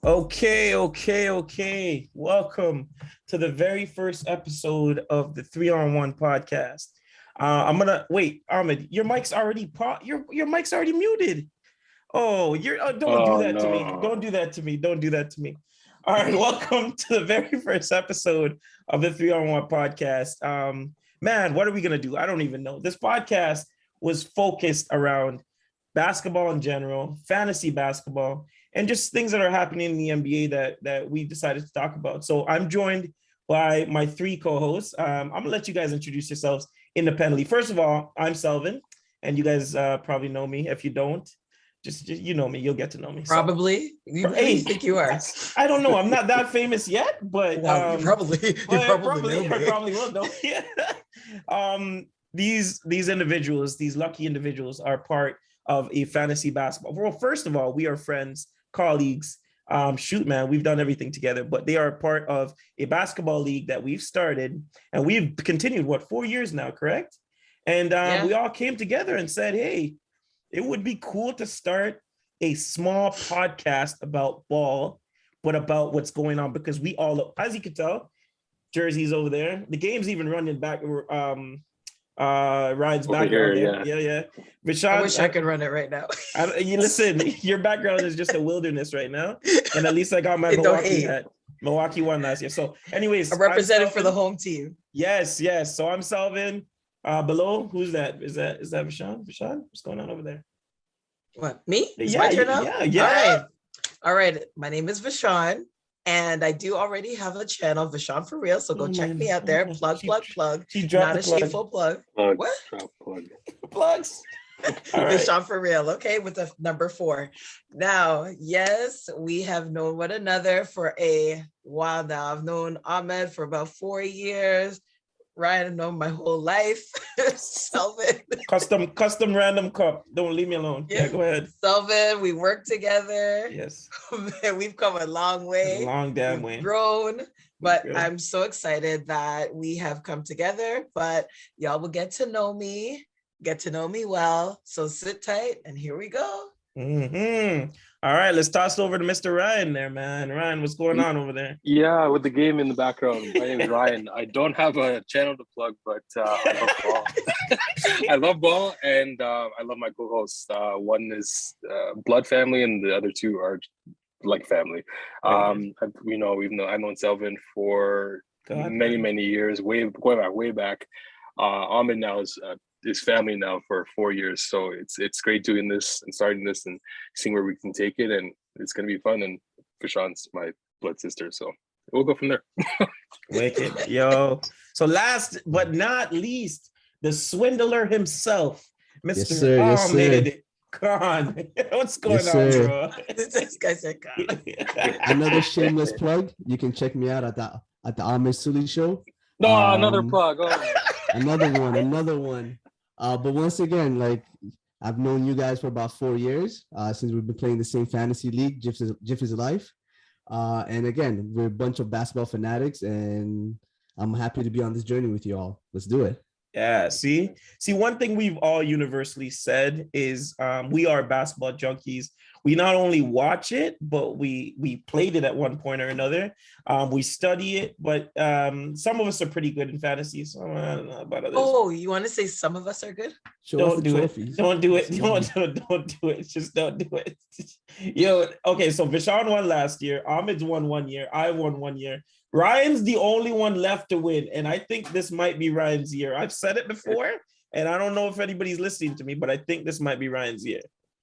Okay. Welcome to the very first episode of the 3on1 podcast. I'm gonna wait, Ahmed. Your mic's already your mic's already muted. Oh, don't do Oh that to me. no. Don't do that to me. Don't do that to me. All right, welcome to the very first episode of the 3on1 podcast. Man, what are we gonna do? I don't even know. This podcast was focused around basketball in general, fantasy basketball, and just things that are happening in the NBA that we decided to talk about. So I'm joined by my three co-hosts. I'm gonna let you guys introduce yourselves independently. First of all, I'm Selvin, and you guys probably know me. If you don't, just you know me, you'll get to know me. Probably. You really think you are? I don't know. I'm not that famous yet, but wow, you probably will know. Yeah. These individuals, these lucky individuals, are part of a fantasy basketball. Well, first of all, we are friends, colleagues. We've done everything together, but they are part of a basketball league that we've started, and we've continued 4 years now, correct? And we all came together and said, hey, it would be cool to start a small podcast about ball, but about what's going on, because we all, as you can tell, Jersey's over there. The game's even running back. Ryan's background. Yeah. Vishaun, I wish I could run it right now. Listen, your background is just a wilderness right now, and at least I got my Milwaukee hat. Milwaukee won last year. So, anyways, I'm representing for the home team. Yes. So I'm Selvin. Below, who's that? Is that Vishaun? Vishaun, what's going on over there? What, me? It's my turn now? Yeah. All right. My name is Vishaun, and I do already have a channel, Vishaun for real. So go check me out there. Plug. She dropped Not a shameful plug. What? Plugs. Vishaun for real. Okay, with the number 4. Now, yes, we have known one another for a while now. I've known Ahmed for about 4 years. Ryan, I've known my whole life. Selvin. Custom random cup. Don't leave me alone. Yeah, go ahead. Selvin, we work together. Yes. We've come a long way. A long damn way. Grown. But I'm so excited that we have come together. But y'all will get to know me well. So sit tight, and here we go. Mm-hmm. All right, let's toss it over to Mr. Ryan there, man. Ryan, what's going on over there? Yeah, with the game in the background. My name is Ryan. I don't have a channel to plug, but I love ball. I love ball, and I love my co-hosts. One is blood family, and the other two are like family. I've known Selvin for many years, going way back. Ahmed now is family now for 4 years, so it's great doing this and starting this and seeing where we can take it, and it's gonna be fun. And Vishaun's my blood sister, so we'll go from there. Wicked, yo. So last but not least, the swindler himself, Mr. Ahmed. Khan. What's going on, bro? This guy said Khan. Another shameless plug. You can check me out at the Ahmed Sully show. No, another plug. Another one. But once again, like, I've known you guys for about 4 years since we've been playing the same fantasy league, Jiff is Life. And again, we're a bunch of basketball fanatics, and I'm happy to be on this journey with you all. Let's do it. Yeah, see, one thing we've all universally said is we are basketball junkies. We not only watch it, but we played it at one point or another. We study it, but some of us are pretty good in fantasy. So I don't know about others. Oh, you want to say some of us are good? Don't do it. Don't do it. Don't do it. Just don't do it. Yo, okay, so Vishaun won last year. Ahmed's won 1 year. I won 1 year. Ryan's the only one left to win, and I think this might be Ryan's year. I've said it before, and I don't know if anybody's listening to me, but I think this might be Ryan's year.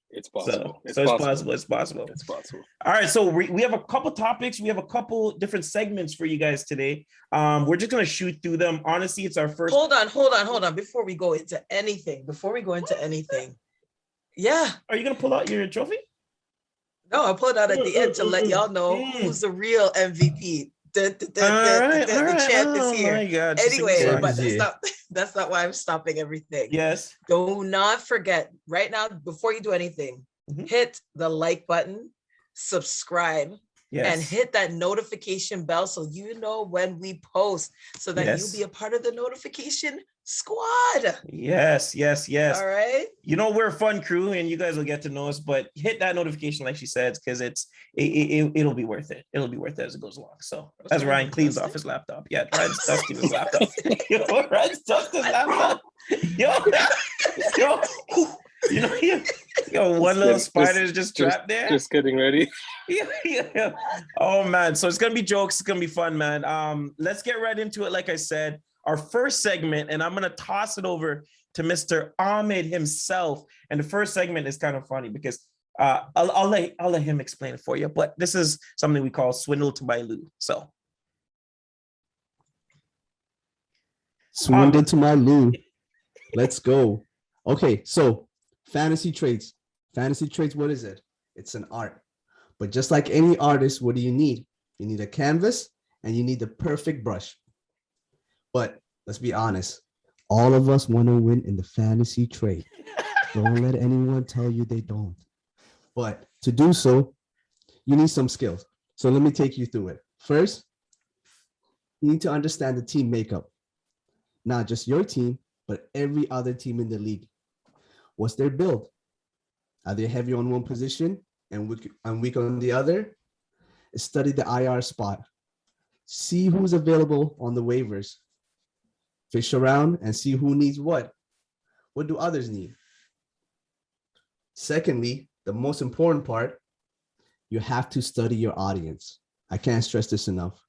It's possible. It's possible. All right, so we have a couple topics. We have a couple different segments for you guys today. We're just gonna shoot through them. Honestly, it's our first. Hold on. Before we go into anything, yeah. Are you gonna pull out your trophy? No, I'll pull it out at the end to let y'all know who's the real MVP. The champ is here. My God. Anyway, but that's not why I'm stopping everything. Yes. Do not forget right now, before you do anything, hit the like button, subscribe, and hit that notification bell so you know when we post, so that you'll be a part of the notification squad. Yes. All right. You know, we're a fun crew and you guys will get to know us, but hit that notification like she said, because it'll be worth it. It'll be worth it as it goes along. So as Ryan cleans off his laptop. Yeah, Ryan's dusting his laptop. Ryan's dusting his laptop. One little spider is just trapped there. Just getting ready. Yeah. Oh man, so it's gonna be jokes. It's gonna be fun, man. Let's get right into it. Like I said, our first segment, and I'm gonna toss it over to Mr. Ahmed himself. And the first segment is kind of funny because I'll let him explain it for you. But this is something we call Swindle To My Lou. So Swindle To My Lou. Let's go. Okay, so fantasy traits. Fantasy traits, what is it? It's an art. But just like any artist, what do you need? You need a canvas and you need the perfect brush. But let's be honest. All of us want to win in the fantasy trait. Don't let anyone tell you they don't. But to do so, you need some skills. So let me take you through it. First, you need to understand the team makeup. Not just your team, but every other team in the league. What's their build? Are they heavy on one position and weak on the other? Study the IR spot. See who's available on the waivers. Fish around and see who needs what. What do others need? Secondly, the most important part, you have to study your audience. I can't stress this enough.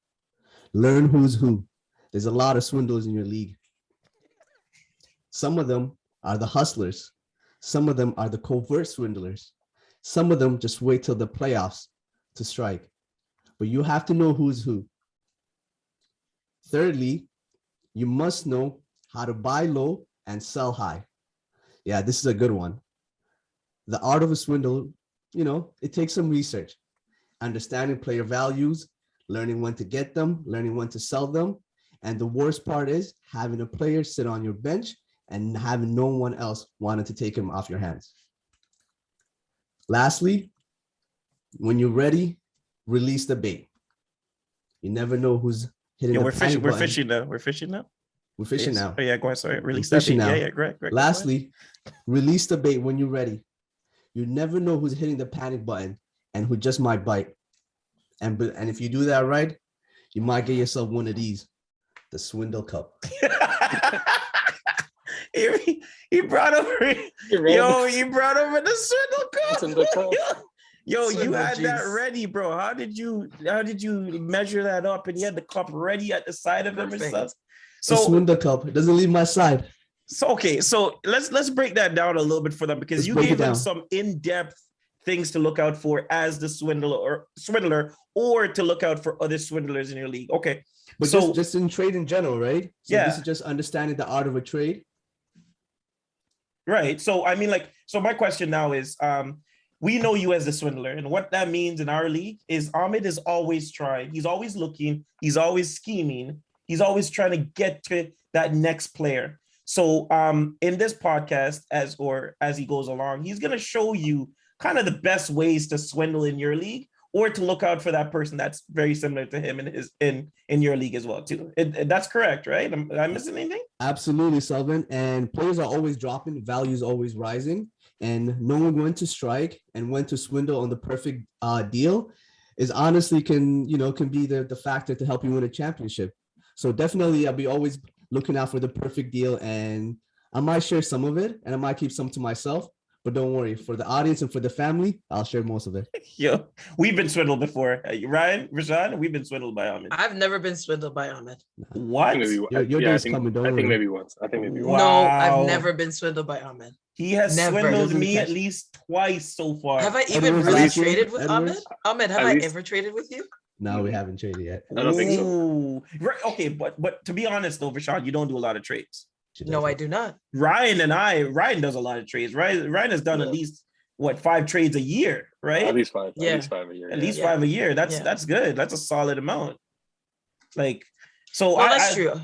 Learn who's who. There's a lot of swindlers in your league. Some of them are the hustlers. Some of them are the covert swindlers. Some of them just wait till the playoffs to strike. But you have to know who's who. Thirdly, you must know how to buy low and sell high. Yeah, this is a good one. The art of a swindle, it takes some research. Understanding player values, learning when to get them, learning when to sell them. And the worst part is having a player sit on your bench and having no one else wanting to take him off your hands. Lastly, when you're ready, release the bait. You never know who's hitting the panic button. We're fishing now. We're fishing now. Oh yeah, go ahead. Sorry. Release that bait. Now. Yeah, great. Lastly, release the bait when you're ready. You never know who's hitting the panic button and who just might bite. And if you do that right, you might get yourself one of these, the Swindle Cup. He brought over the Swindle Cup. Yo, you had that ready, bro. How did you measure that up and you had the cup ready at the side of him and stuff? So the Swindle Cup, it doesn't leave my side. So okay, so let's break that down a little bit for them, because you gave them some in-depth things to look out for as the swindler, or to look out for other swindlers in your league. Okay. But so just in trade in general, right? So yeah. This is just understanding the art of a trade. Right. So I mean, so my question now is, we know you as the swindler, and what that means in our league is Ahmed is always trying. He's always looking. He's always scheming. He's always trying to get to that next player. So in this podcast, as he goes along, he's going to show you kind of the best ways to swindle in your league, or to look out for that person that's very similar to him in your league as well too. That's correct, right? Am I missing anything? Absolutely, Selvin. And players are always dropping, values always rising, and knowing when to strike and when to swindle on the perfect deal is honestly can be the factor to help you win a championship. So definitely, I'll be always looking out for the perfect deal, and I might share some of it, and I might keep some to myself. But don't worry, for the audience and for the family, I'll share most of it. Yo, we've been swindled before. Ryan, Vishaun, we've been swindled by Ahmed. I've never been swindled by Ahmed. What? Your day's coming, don't worry. I think maybe once. Wow. No, I've never been swindled by Ahmed. He has swindled me at least twice so far. Have I even really traded with Ahmed? Ahmed, have I ever traded with you? No, we haven't traded yet. I don't think so. Right, okay, but to be honest though, Vishaun, you don't do a lot of trades. No, I do not. Ryan does a lot of trades. Ryan has done at least 5 trades a year, right? At least 5. Yeah. At least 5 a year. At least 5 a year. That's good. That's a solid amount. That's true.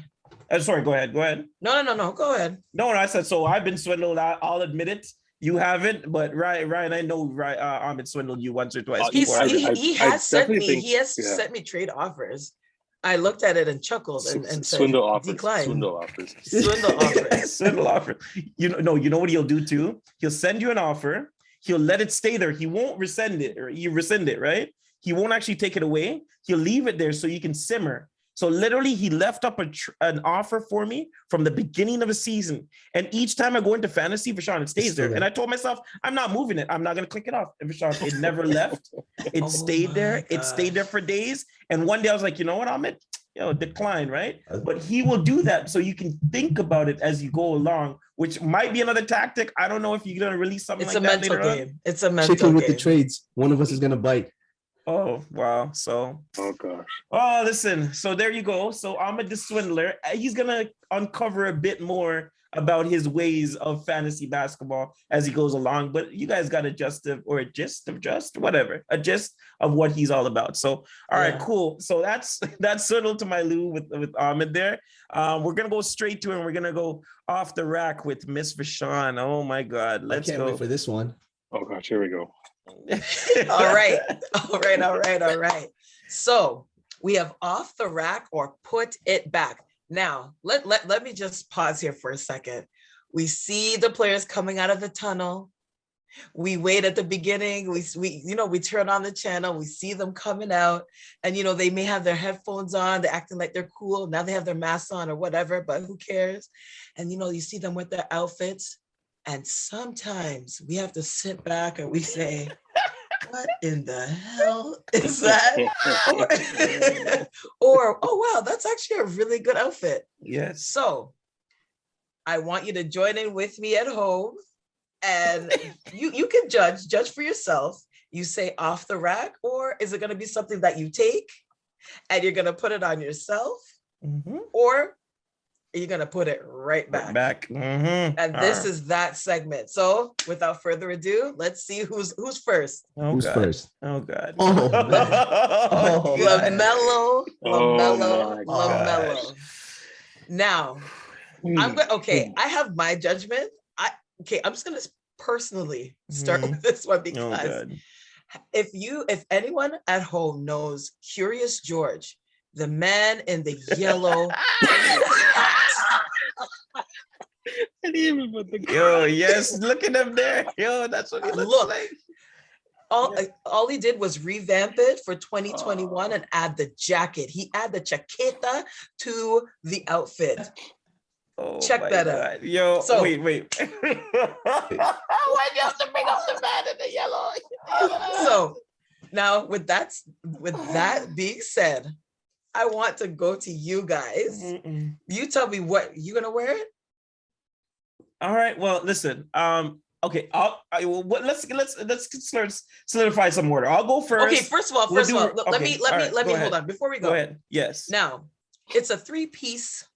Sorry, go ahead. No. Go ahead. No, I said so. I've been swindled. I'll admit it. You haven't, but Ryan, I know Ahmed swindled you once or twice before. He has sent me trade offers. I looked at it and chuckled and said, swindle offers. Decline. Swindle offers. Swindle offers. Swindle offer. You know what he'll do too? He'll send you an offer. He'll let it stay there. He won't rescind it, or you rescind it, right? He won't actually take it away. He'll leave it there so you can simmer. So literally, he left up an offer for me from the beginning of the season. And each time I go into fantasy, Vishaun, it stays there. And I told myself, I'm not moving it. I'm not going to click it off. And Vishaun, it never left. It stayed there. Gosh. It stayed there for days. And one day I was like, you know what, Ahmed? Decline, right? But he will do that so you can think about it as you go along, which might be another tactic. I don't know if you're going to release something like that later on. It's a mental Chicken game. with the trades. One of us is going to bite. Oh, wow. So, oh gosh. Oh, listen. So there you go. So Ahmed the Swindler, he's going to uncover a bit more about his ways of fantasy basketball as he goes along. But you guys got a gist of what he's all about. So, all right, cool. So that's Swindle to My Lou with Ahmed there. We're going to go straight to it, and we're going to go off the rack with Miss Vishaun. Oh my God. Let's go. Wait for this one. Oh gosh, here we go. All right. So we have off the rack or put it back. Now, let me just pause here for a second. We see the players coming out of the tunnel. We wait at the beginning. We turn on the channel. We see them coming out, and they may have their headphones on. They're acting like they're cool. Now they have their masks on or whatever, but who cares? And you see them with their outfits. And sometimes we have to sit back and we say, what in the hell is that? or, oh, wow, that's actually a really good outfit. Yes. So I want you to join in with me at home, and you can judge for yourself. You say off the rack, or is it going to be something that you take and you're going to put it on yourself? Mm-hmm. Or you're going to put it right back. Mm-hmm. And this is that segment. So without further ado, let's see who's first. Who's first? Oh God. LaMelo. Now, I have my judgment. I'm just going to personally start with this one because if anyone at home knows Curious George, the man in the yellow Yo, yes, look at him there. Yo, that's what he looks like. All he did was revamp it for 2021 and add the jacket. He added the chaqueta to the outfit. Oh, check that out. Yo, so, wait. Why do you have to bring up the man in the yellow? So now with that being said, I want to go to you guys. Mm-mm. You tell me what you gonna wear it. All right. Well, listen. Okay. Let's solidify some order. I'll go first. Okay. First of all, let me hold on before we go. Go ahead. Yes. Now, it's a 3-piece.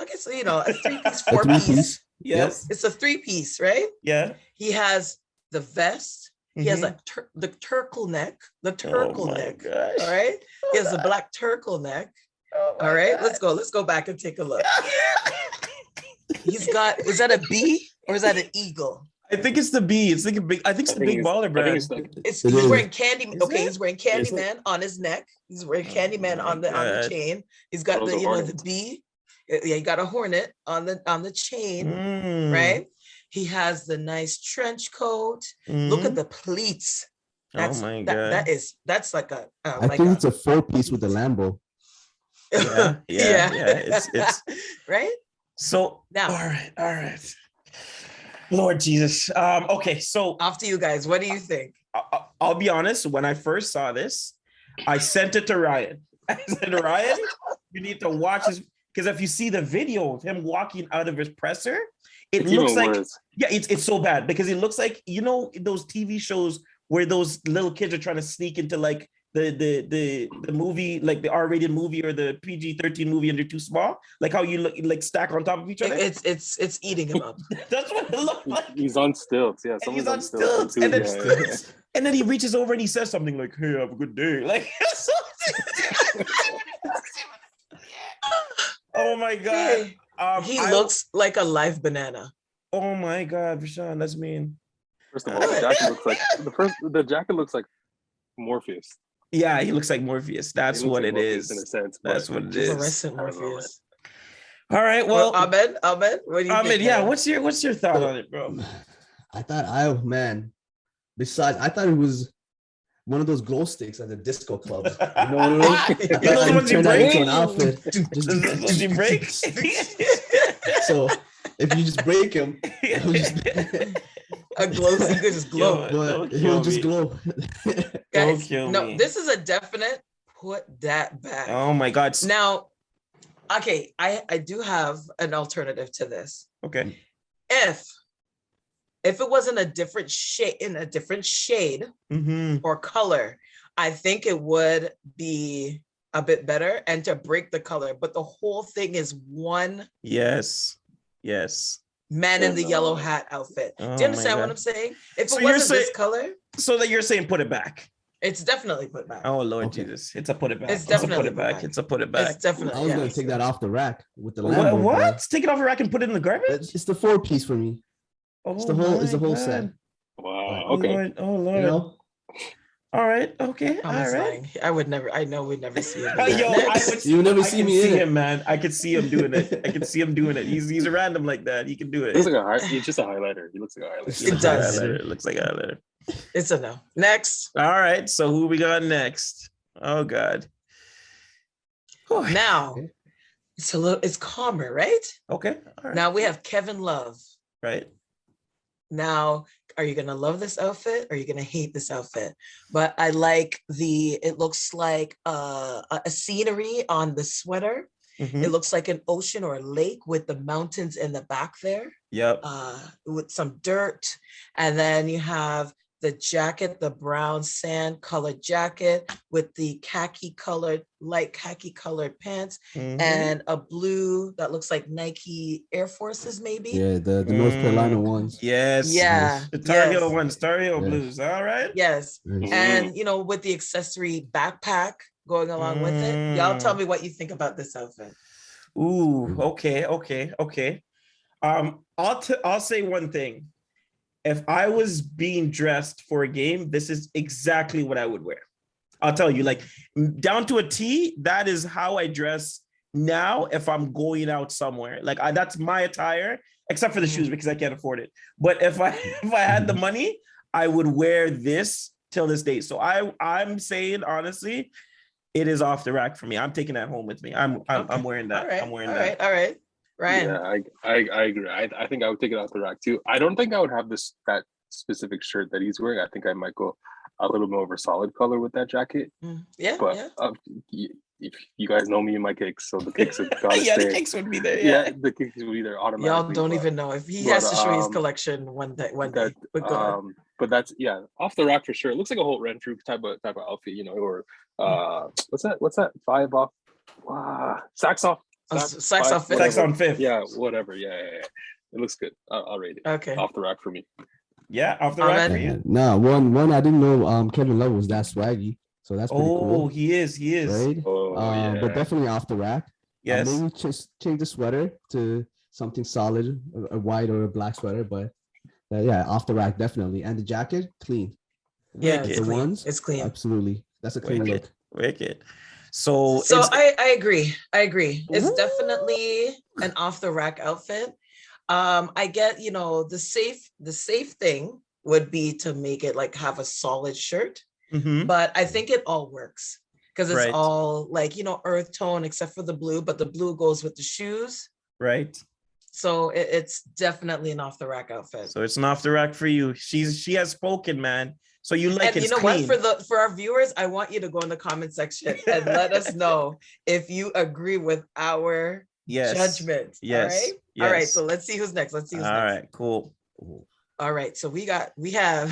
I guess a 3-piece, 4-piece. Yes. It's a 3-piece, right? Yeah. He has the vest. He has the turtleneck. The turtleneck. Oh, all right. He has the black turtleneck. Oh, all right. God. Let's go back and take a look. He's got. Is that a bee or is that an eagle? I think it's the bee. It's like a big. I think it's the big baller brand. He's wearing Candy. Okay, he's wearing Candyman on his neck. He's wearing Candyman on the chain. He's got the bee. Yeah, he got a hornet on the chain, right? He has the nice trench coat. Look at the pleats. That's like that's like a. I think it's a 4-piece with the Lambo. Yeah. It's right. So now, all right. Lord Jesus. Okay, so off to you guys. What do you think? I'll be honest. When I first saw this, I sent it to Ryan. I said, Ryan, you need to watch this. Because if you see the video of him walking out of his presser, it looks like it's so bad because it looks like those TV shows where those little kids are trying to sneak into like the movie, like the R-rated movie or the PG-13 movie, and they're too small, like how you look like stack on top of each other. It's eating him up. That's what it looks like. He's on stilts. Yeah, he's on stilts. And then he reaches over and he says something like, "Hey, have a good day." Like. Oh my God. He looks like a live banana. Oh my God, Vishaun, that's mean. First of all, the jacket looks like Morpheus. Yeah, he looks like Morpheus. That's what it is. In a sense, that's what it is. Fluorescent Morpheus. All right, well, Ahmed, what do you think? Yeah, what's your thought on it, bro? I thought I thought it was one of those glow sticks at the disco clubs. You know what I mean? I thought those ones you break? into an outfit. Does you break? So if you just break him, a glow stick could just glow. But he'll just glow. Guys, no, this is a definite put that back. Oh my God. Now, okay, I do have an alternative to this. Okay. If it wasn't a different shade or color, I think it would be a bit better and to break the color. But the whole thing is one. Yes. Man in the yellow hat outfit. Do you understand what I'm saying? If it wasn't this color. So that you're saying put it back. It's definitely put back. Oh Lord Jesus. It's a put it back. It's definitely put it back. It's a put it back. It's definitely. I was gonna take that off the rack with the Lambo. What? Take it off the rack and put it in the garbage? It's the 4-piece for me. It's the whole set. Wow. Okay. Oh Lord. You know? All right. Okay. All right. I know we'd never see him. You never see me in him, man. I could see him doing it. He's a random like that. He can do it. He's just a highlighter. He looks like a highlighter. It does. It looks like a highlighter. It's a no. Next. All right. So who we got next? Oh God. Now it's calmer, right? Okay. All right. Now we have Kevin Love. Right. Now, are you gonna love this outfit or are you gonna hate this outfit? But I like it looks like a scenery on the sweater. Mm-hmm. It looks like an ocean or a lake with the mountains in the back there. Yep. With some dirt. And then you have the jacket, the brown sand colored jacket with the light khaki colored pants, and a blue that looks like Nike Air Forces, maybe. Yeah, the North Carolina ones. Yes. Yeah. The Tar Heel ones, Tar Heel blues. All right. Yes. And with the accessory backpack going along with it. Y'all tell me what you think about this outfit. Ooh, okay. I'll say one thing. If I was being dressed for a game, this is exactly what I would wear. I'll tell you, like down to a T, that is how I dress now if I'm going out somewhere. Like that's my attire, except for the shoes because I can't afford it. But if I had the money, I would wear this till this day. So I'm saying honestly, it is off the rack for me. I'm taking that home with me. I'm wearing that. Right. I'm wearing that. All right. Ryan. Yeah, I agree. I think I would take it off the rack too. I don't think I would have that specific shirt that he's wearing. I think I might go a little more of a solid color with that jacket. Yeah. But if you guys know me and my kicks, so the kicks have got to yeah, stay. The kicks would be there. Yeah, the kicks would be there automatically. Y'all don't even know if he has to show his collection one day. But that's off the rack for sure. It looks like a Holt Renfrew type of outfit, or what's that? 5 off. Sacks off. Sacks on fifth. Yeah, whatever. Yeah. It looks good. I'll rate it. Okay. Off the rack for me. Yeah, off the rack for you. No, one I didn't know Kevin Love was that swaggy. So that's pretty cool. Oh, he is. Right? But definitely off the rack. Yes. Maybe just change the sweater to something solid, a white or a black sweater. But off the rack, definitely. And the jacket, clean. Yeah, it's clean. Absolutely. That's a clean look. Wicked. So I agree. It's definitely an off the rack outfit. I get, the safe thing would be to make it like have a solid shirt, but I think it all works because it's all like, earth tone except for the blue, but the blue goes with the shoes. Right. So it's definitely an off the rack outfit. So it's an off the rack for you. She has spoken, man. So you like it. You know clean. What? For our viewers, I want you to go in the comment section and let us know if you agree with our judgment. Yes. All right. Yes. All right. So let's see who's next. All right. Cool. All right. So we have we have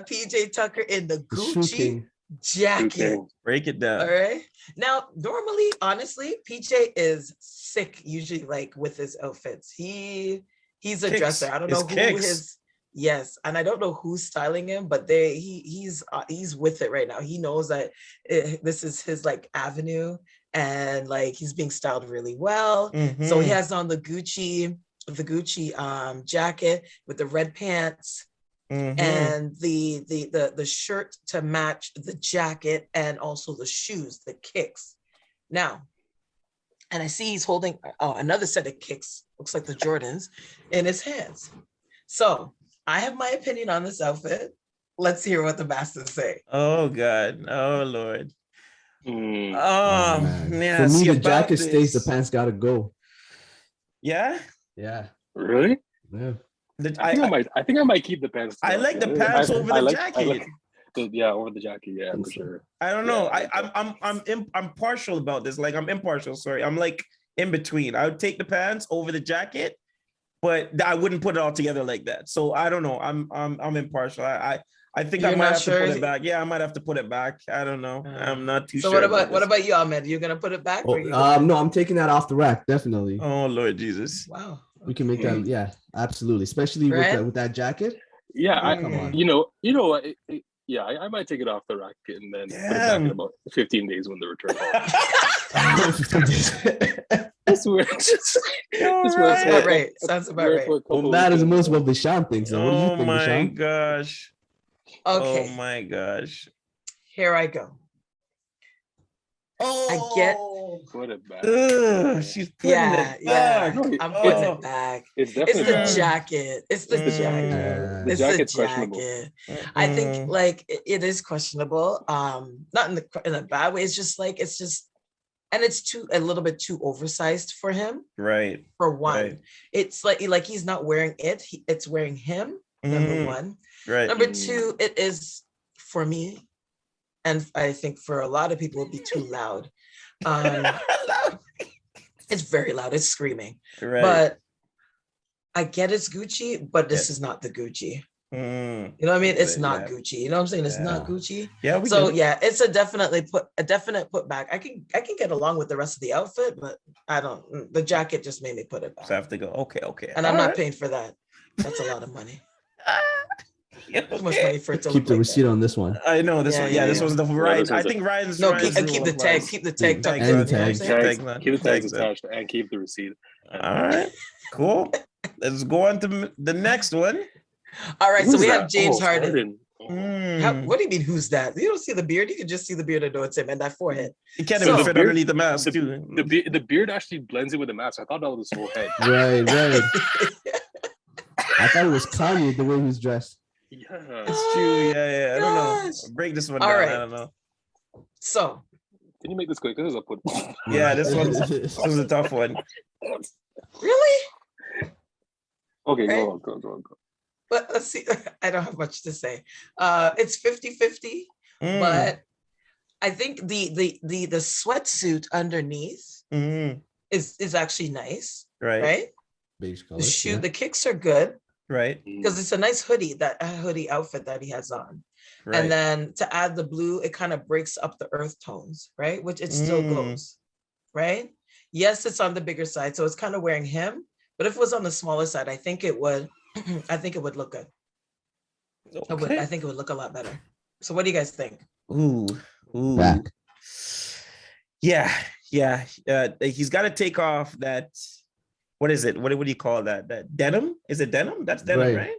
PJ Tucker in the Gucci jacket. Break it down. All right. Now, normally, honestly, PJ is sick usually like with his outfits. He's a dresser. I don't know who yes, and I don't know who's styling him, but he's with it right now. He knows that this is his like avenue, and like he's being styled really well. So he has on the Gucci the Gucci jacket with the red pants and the shirt to match the jacket and also the shoes, the kicks. Now, and I see he's holding another set of kicks, looks like the Jordans, in his hands. So I have my opinion on this outfit. Let's hear what the masters say. Oh God. Oh Lord. Oh, man. For me, the jacket stays, the pants gotta go. Yeah? Yeah. Really? Yeah. I think I might keep the pants. I like the pants over the jacket. Yeah, over the jacket. Yeah, for sure. I don't know. I'm partial about this. Like I'm impartial. Sorry, I'm like in between. I would take the pants over the jacket, but I wouldn't put it all together like that. So I don't know. I'm impartial. I think You're I might have sure? to put it back. Yeah, I might have to put it back. I don't know. I'm not too sure. So what about you, Ahmed? You're gonna put it back? No, I'm taking that off the rack, definitely. Oh Lord Jesus! Wow. We can make that. Yeah, absolutely. Especially with that jacket. Yeah, come on. You know what? Yeah, I might take it off the rack and then put it back in about 15 days when the return home. That's where Sounds about right. Sounds about right. Well, that is most what Vishaun thinks. So what do you think, my Vishaun? gosh. Okay. Oh my gosh. Here I go. Oh, I get. Put it back. She's putting it back. I'm putting it back. It's definitely the jacket. It's the jacket. The jacket's questionable. I think like it is questionable. Not in a bad way. It's just, and it's a little bit too oversized for him. Right. For one, right. It's like he's not wearing it. It's wearing him. Number one. Right. Number two, it is for me, and I think for a lot of people, it'd be too loud. It's very loud. It's screaming. Right. But I get it's Gucci, but this is not the Gucci. You know what I mean? It's not Gucci. You know what I'm saying? It's not Gucci. Yeah. It's a definite put back. I can get along with the rest of the outfit, but I don't. The jacket just made me put it back. So I have to go. Okay. And I'm not paying for that. That's a lot of money. Too much money for it to keep the receipt on this one. I know this one. Yeah, this was the right. I think Ryan's. No, keep the tag. Keep the tag. Keep the tags attached and keep the receipt. All right, cool. Let's go on to the next one. All right, so we have James Harden. Harden. What do you mean? Who's that? You don't see the beard. You can just see the beard and know it's him, and that forehead. He can't even fit underneath the mask too. The beard actually blends in with the mask. I thought that was his whole head. Right. I thought it was Kanye the way he was dressed. Yeah, it's true. Yeah. I don't know. Break this one down. Right. I don't know. So, can you make this quick? This is a put. Yeah, this was a tough one. Really? Okay, go on. But let's see. I don't have much to say. It's 50-50, but I think the sweatsuit underneath is actually nice. Right? Beige color. The kicks are good. Right. Because it's a nice hoodie outfit that he has on. Right. And then to add the blue, it kind of breaks up the earth tones, right? Which it still goes, right? Yes, it's on the bigger side, so it's kind of wearing him. But if it was on the smaller side, I think it would look good. Okay. I think it would look a lot better. So what do you guys think? Ooh. Back. Yeah. He's got to take off that. What is it? What do you call that? That denim? Is it denim? That's denim, right?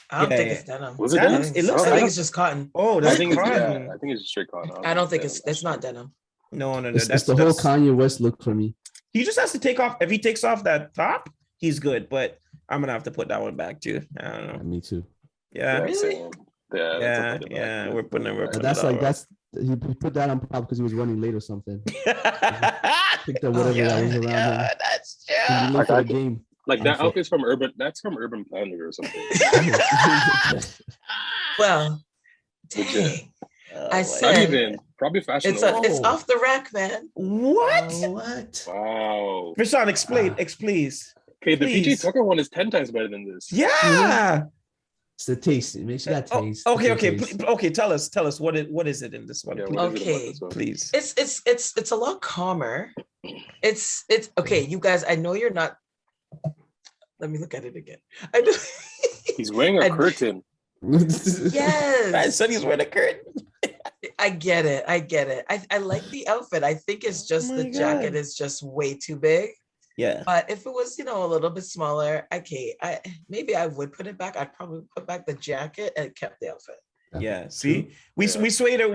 I don't think it's denim. Was it denim? It looks. I think it's just cotton. Oh, I think it's just straight cotton. I don't think it's not denim. No. That's the whole Kanye West look for me. He just has to take off. If he takes off that top, he's good. But I'm gonna have to put that one back too. I don't know. Me too. Yeah. Really? Yeah. We're putting it. He put that on top because he was running late or something. Picked up whatever that was around him. That's true. Game. Like that outfit's from Urban. That's from Urban Planning or something. Well, dang. I said not even probably fashion. It's off the rack, man. What? Wow. Vishaun, explain, please. Okay, the PJ Tucker one is 10 times better than this. Yeah. It's the taste. It makes you that taste. Okay. Tell us what is it in this one? Please. It's a lot calmer. It's okay. You guys, I know you're not. Let me look at it again. I know. He's wearing a curtain. Yes. I said he's wearing a curtain. I get it. I like the outfit. I think it's just the jacket is just way too big. Yeah. But if it was, a little bit smaller, maybe I would put it back. I'd probably put back the jacket and kept the outfit. Yeah. See, we swayed her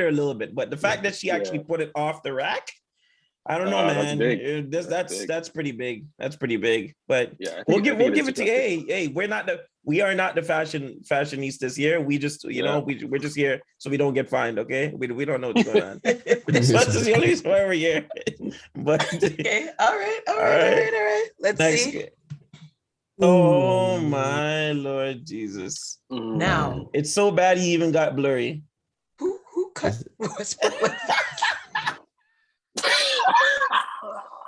a little bit, but the fact that she actually put it off the rack, I don't know, man. That's pretty big. That's pretty big. But we'll give it to you. Hey, we are not the fashionistas here. We just, we're just here so we don't get fined. Okay, we don't know what's going on. So that's the only reason why we're here. But okay, all right. Let's see. Oh my Lord Jesus! Now it's so bad he even got blurry. Who cut Westbrook like that?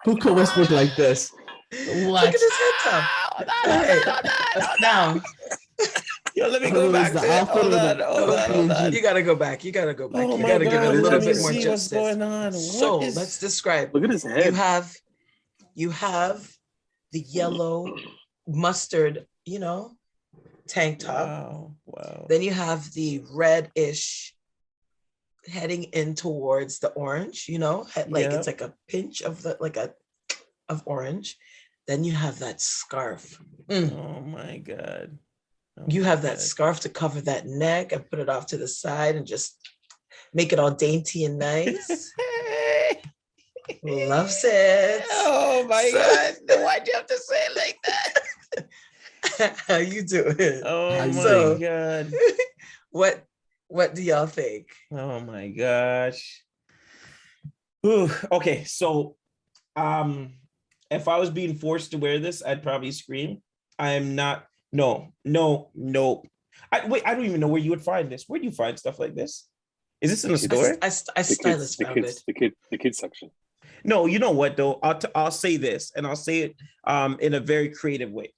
Who could Westbrook like this? What? Look at his head top. Now. Yo, let me go back. Hold on. You gotta go back. You gotta give it a little bit more justice. What's going on? Let's describe. Look at his head. You have the yellow mustard, tank top. Wow. Then you have the reddish heading in towards the orange, it's like a pinch of of orange. Then you have that scarf. Oh my God. You have that scarf to cover that neck and put it off to the side and just make it all dainty and nice. Loves it. Oh my God. Why'd you have to say it like that? How you doing? Oh my God. What do y'all think? Oh my gosh. Ooh, okay, so if I was being forced to wear this, I'd probably scream. I am not. No. I don't even know where you would find this. Where do you find stuff like this? Is this in the store? I stylist found it. The kids section. No, you know what though? I'll say this, and I'll say it in a very creative way.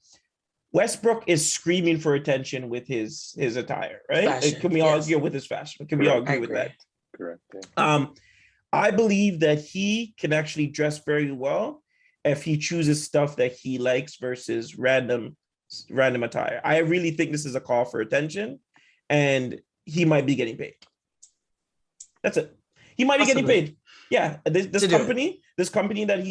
Westbrook is screaming for attention with his attire, right? Fashion, can we all agree with his fashion? Can we all agree with that? Correct. Yeah. I believe that he can actually dress very well if he chooses stuff that he likes versus random attire. I really think this is a call for attention, and he might be getting paid. That's it. He might be getting paid. Yeah, this company that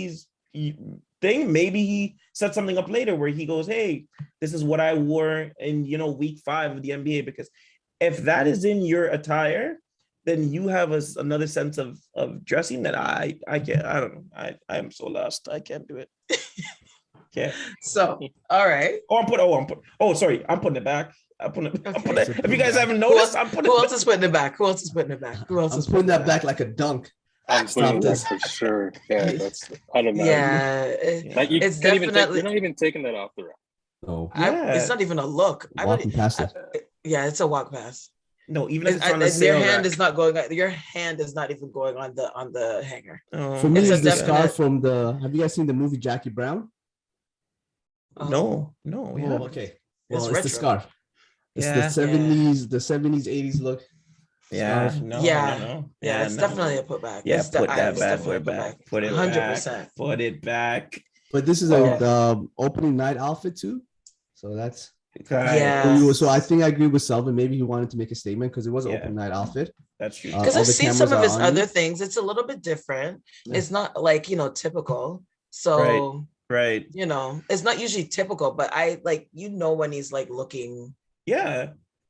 maybe he set something up later where he goes, hey, this is what I wore in week 5 of the NBA, because if that is in your attire, then you have another sense of dressing that I can't. I don't know. I'm so lost. I can't do it. Yeah. So all right. I'm putting it back. I'm putting it. If you guys haven't noticed, I'm putting. Who else is putting it back? Who else is putting it back? I'm putting that back like a dunk. I'm putting this for sure. Yeah, that's automatic. Yeah, it's definitely. You're not even taking that off the rack. No, it's not even a look. Walking past it. Yeah, it's a walk past. No, even if it's on the sale your hand rack. is not going. Your hand is not even going on the hanger. For me, it's the scarf from the. Have you guys seen the movie Jackie Brown? No. Yeah. Oh, okay. Well, it's the scarf. It's the 70s, 80s look. Yeah. Scarf. It's definitely a putback. Yeah, put that bad boy back. Put it 100%. Back. Put it back. But this is the opening night outfit too. So that's So I think I agree with Selvin. Maybe he wanted to make a statement because it was an open night outfit. That's true. Because I've seen some of his other things. It's a little bit different. Yeah. It's not like, typical. So, right. It's not usually typical, but I when he's like looking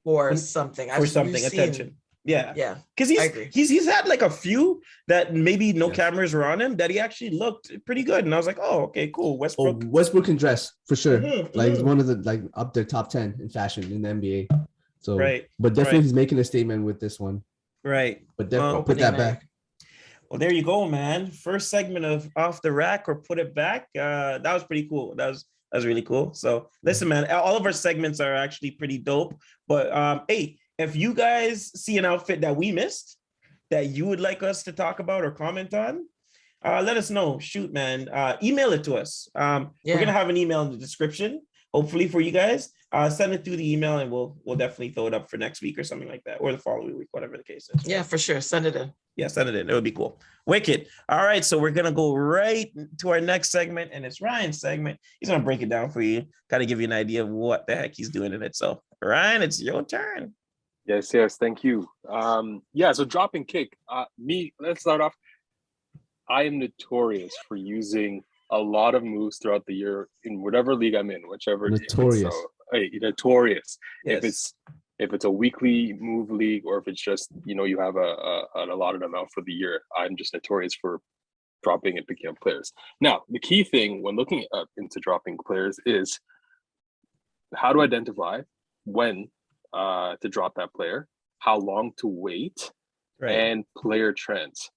for something. Attention. Yeah. Because he's had like a few that maybe no cameras were on him that he actually looked pretty good. And I was like, oh, okay, cool. Westbrook can dress for sure. He's one of the up there top 10 in fashion in the NBA. So but definitely he's making a statement with this one. Right. But definitely put that back. Well, there you go, man. First segment of Off the Rack or Put It Back. That was pretty cool. That was really cool. So listen, man, all of our segments are actually pretty dope. But hey, if you guys see an outfit that we missed that you would like us to talk about or comment on, let us know. Shoot, man. Email it to us. We're going to have an email in the description, hopefully for you guys. Send it through the email and we'll definitely throw it up for next week or something like that, or the following week, whatever the case is. Yeah, for sure. Send it in. Yeah, send it in. It would be cool. Wicked. All right, so we're going to go right to our next segment, and it's Ryan's segment. He's going to break it down for you, kind of give you an idea of what the heck he's doing in it. So, Ryan, it's your turn. Yes, thank you. So dropping kick. Let's start off. I am notorious for using a lot of moves throughout the year in whatever league I'm in, whichever. Notorious. Notorious. Yes. If it's a weekly move league, or if it's just, you have an allotted amount for the year, I'm just notorious for dropping and picking up players. Now, the key thing when looking into dropping players is how to identify when to drop that player, how long to wait, Right. and player trends.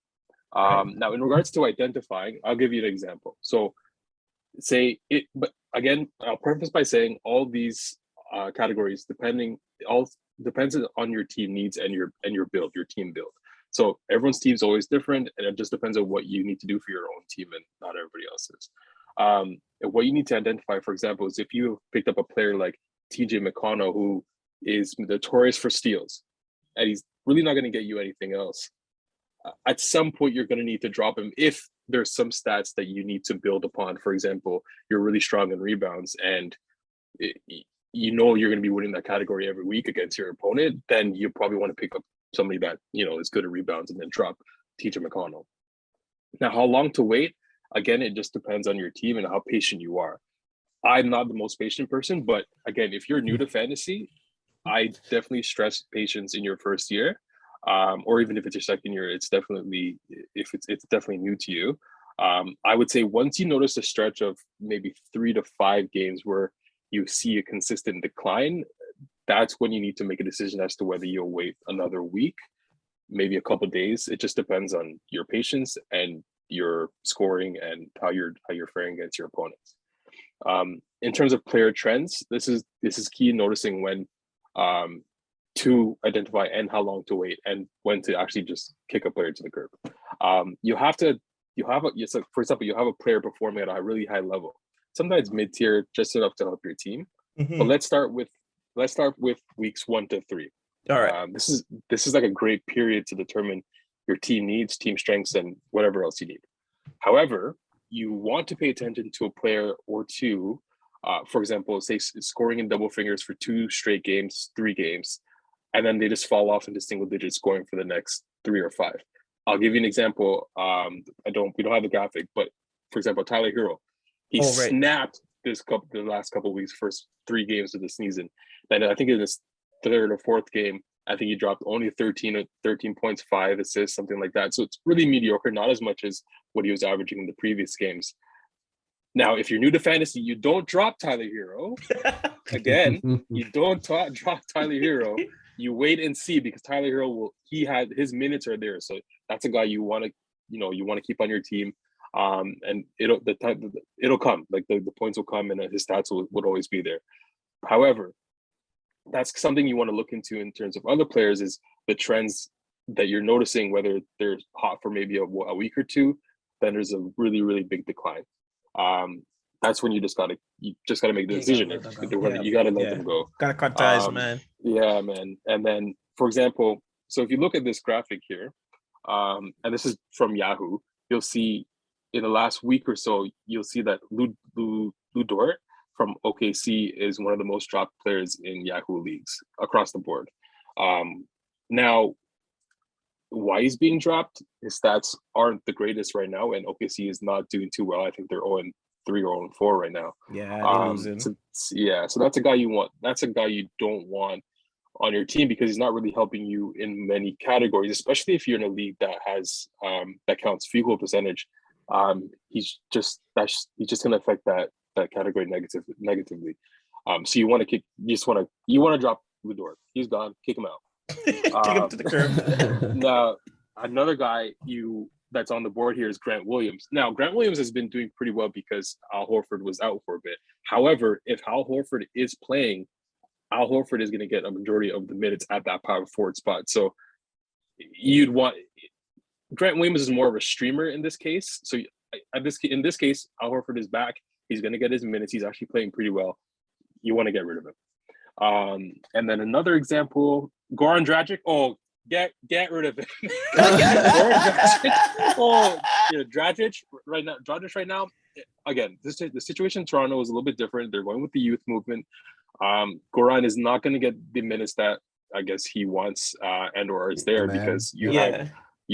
Right. Now, in regards to identifying, I'll give you an example. So say it, but again, I'll preface by saying all these categories depends on your team needs and your build, your team build. So everyone's team is always different, and it just depends on what you need to do for your own team and not everybody else's. And what you need to identify, for example, is if you picked up a player like TJ McConnell, who is notorious for steals, and he's really not going to get you anything else. At some point, you're going to need to drop him if there's some stats that you need to build upon. For example, you're really strong in rebounds, and you're going to be winning that category every week against your opponent. Then you probably want to pick up somebody that is good at rebounds and then drop TJ McConnell. Now, how long to wait? Again, it just depends on your team and how patient you are. I'm not the most patient person, but again, if you're new to fantasy, I definitely stress patience in your first year, or even if it's your second year. It's definitely definitely new to you. I would say once you notice a stretch of maybe 3 to 5 games where you see a consistent decline, that's when you need to make a decision as to whether you'll wait another week, maybe a couple of days. It just depends on your patience and your scoring and how you're faring against your opponents. In terms of player trends, this is key in noticing when to identify and how long to wait and when to actually just kick a player to the curb. For example, you have a player performing at a really high level, sometimes mid-tier, just enough to help your team. Mm-hmm. But let's start with weeks 1 to 3. All right. This is like a great period to determine your team needs, team strengths, and whatever else you need. However, you want to pay attention to a player or two. For example, say scoring in double fingers for 2 straight games, 3 games, and then they just fall off into single digit scoring for the next 3 or 5. I'll give you an example. We don't have the graphic, but for example, Tyler Hero, he snapped the last couple of weeks, first 3 games of the season. Then I think in his 3rd or 4th game, I think he dropped only 13 points, 5 assists, something like that. So it's really mediocre, not as much as what he was averaging in the previous games. Now, if you're new to fantasy, you don't drop Tyler Hero. Again, you don't drop Tyler Hero. You wait and see, because Tyler Hero his minutes are there. So that's a guy you want to keep on your team. And it'll come, like the points will come and his stats would always be there. However, that's something you want to look into in terms of other players, is the trends that you're noticing, whether they're hot for maybe a week or 2, then there's a really, really big decline. That's when you just gotta make the decision. You gotta let them go. Gotta cut ties, man. Yeah, man. And then, for example, so if you look at this graphic here, and this is from Yahoo, you'll see in the last week or so, you'll see that Lou Dort from OKC is one of the most dropped players in Yahoo leagues across the board. Now, why he's being dropped, his stats aren't the greatest right now, and OKC is not doing too well. I think they're 0-3 or 0-4 right now. Yeah, they're losing. So that's a guy you want. That's a guy you don't want on your team, because he's not really helping you in many categories, especially if you're in a league that has that counts field goal percentage. He's just going to affect that category negatively. So you want to drop Ludort. He's gone. Kick him out. Kick him to the curb. Now, another guy that's on the board here is Grant Williams. Now, Grant Williams has been doing pretty well because Al Horford was out for a bit. However, if Al Horford is playing, Al Horford is going to get a majority of the minutes at that power forward spot. So Grant Williams is more of a streamer in this case. So in this case, Al Horford is back. He's going to get his minutes. He's actually playing pretty well. You want to get rid of him. And then another example, Goran Dragic. Oh, get rid of him. Dragic right now. Again, the situation in Toronto is a little bit different. They're going with the youth movement. Goran is not going to get the minutes that I guess he wants or is there, because you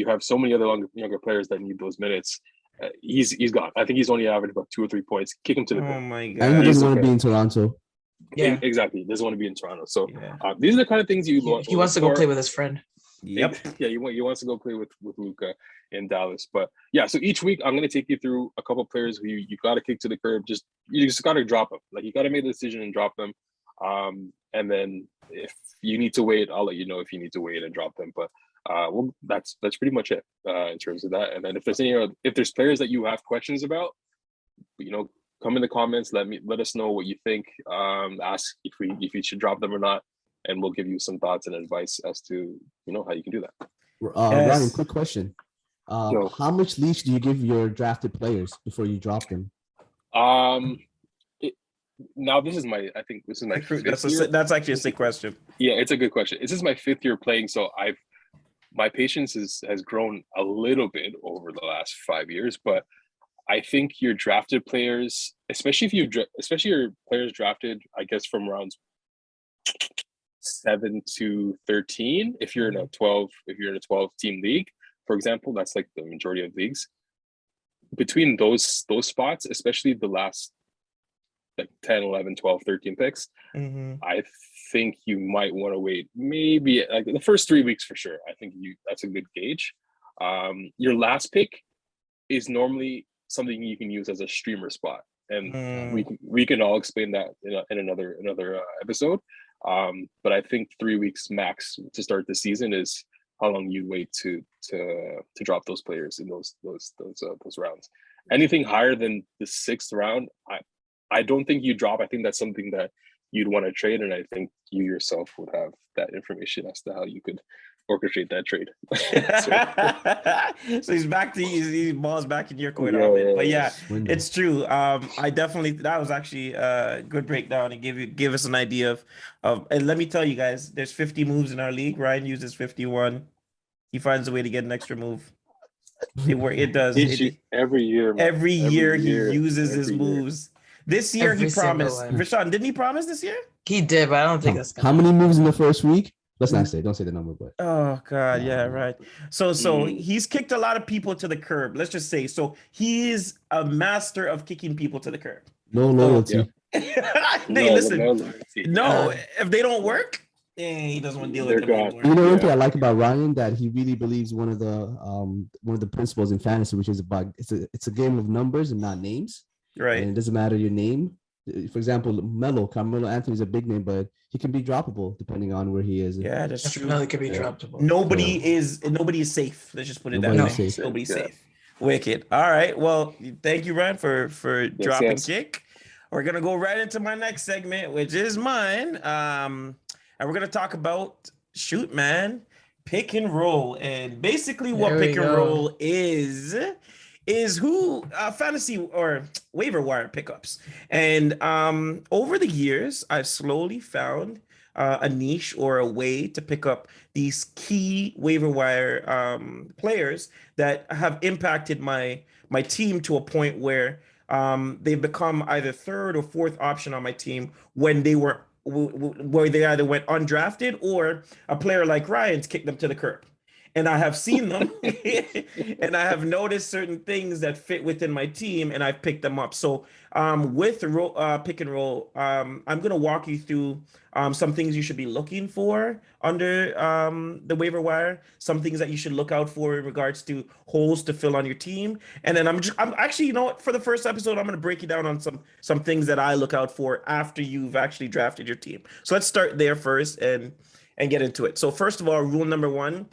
have so many other younger players that need those minutes. he's gone. I think he's only averaged about 2 or 3 points. Kick him to the Oh curb. my And he god. doesn't want to be in Toronto. Yeah. Exactly. He doesn't want to be in Toronto. So Yeah. these are the kind of things you He wants to go play with his friend. Yep. Yeah, he wants to go play with Luka in Dallas. But yeah, so each week I'm gonna take you through a couple of players who you gotta kick to the curb. You just gotta drop them. Like you gotta make the decision and drop them. And then if you need to wait, I'll let you know if you need to wait and drop them. But well, that's pretty much it in terms of that. And then if there's players that you have questions about, come in the comments. Let us know what you think. Ask if you should drop them or not, and we'll give you some thoughts and advice as to how you can do that. Ryan, quick question. How much leash do you give your drafted players before you drop them? Now this is my fifth year. That's actually a sick question. Yeah, it's a good question. This is my 5th year playing, so my patience has grown a little bit over the last 5 years, but I think your drafted players, especially your players drafted, I guess from rounds 7 to 13, if you're in a 12 team league, for example, that's like the majority of leagues. Between those spots, especially the last like 10, 11, 12, 13 picks, I think you might want to wait maybe like the first 3 weeks for sure. I think that's a good gauge. Your last pick is normally something you can use as a streamer spot, and we can all explain that in another episode. But I think 3 weeks max to start the season is how long you wait to drop those players in those rounds. Anything higher than the 6th round, I don't think you drop. I think that's something that you'd want to trade, and I think you yourself would have that information as to how you could orchestrate that trade. So he balls back in your court. But yeah, it's true. I definitely, that was actually a good breakdown and give us an idea of, and let me tell you guys, there's 50 moves in our league. Ryan uses 51. He finds a way to get an extra move. It does. Every year, man. Every year he uses his moves. This year he promised. Vishaun, didn't he promise this year? He did, but I don't think that's how many moves in the first week? Let's not say. Don't say the number, but oh god, yeah, right. So he's kicked a lot of people to the curb. Let's just say so. He is a master of kicking people to the curb. No loyalty. No, if they don't work, he doesn't want to deal with them anymore. One thing I like about Ryan, that he really believes one of the principles in fantasy, which is about it's a game of numbers and not names. Right. And it doesn't matter your name. For example, Carmelo Anthony is a big name, but he can be droppable depending on where he is. Yeah, that's true. Definitely can be droppable. Nobody is safe. Let's just put it that way. Nobody's safe. Wicked. All right. Well, thank you, Ryan, for dropping kick. We're gonna go right into my next segment, which is mine. And we're gonna talk about pick and roll, and basically what pick and roll is who fantasy or waiver wire pickups. And over the years, I've slowly found a niche or a way to pick up these key waiver wire players that have impacted my team to a point where they've become either 3rd or 4th option on my team when they were where they either went undrafted or a player like Ryan's kicked them to the curb. And I have seen them and I have noticed certain things that fit within my team, and I've picked them up. So with pick and roll, I'm going to walk you through some things you should be looking for under the waiver wire, some things that you should look out for in regards to holes to fill on your team. And then I'm actually, for the first episode, I'm going to break you down on some things that I look out for after you've actually drafted your team. So let's start there first and get into it. So first of all, rule number 1,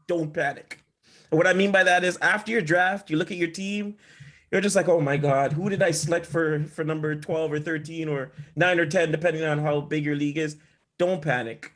don't panic. And what I mean by that is after your draft, you look at your team, you're just like, oh my God, who did I select for number 12 or 13 or 9 or 10, depending on how big your league is? Don't panic.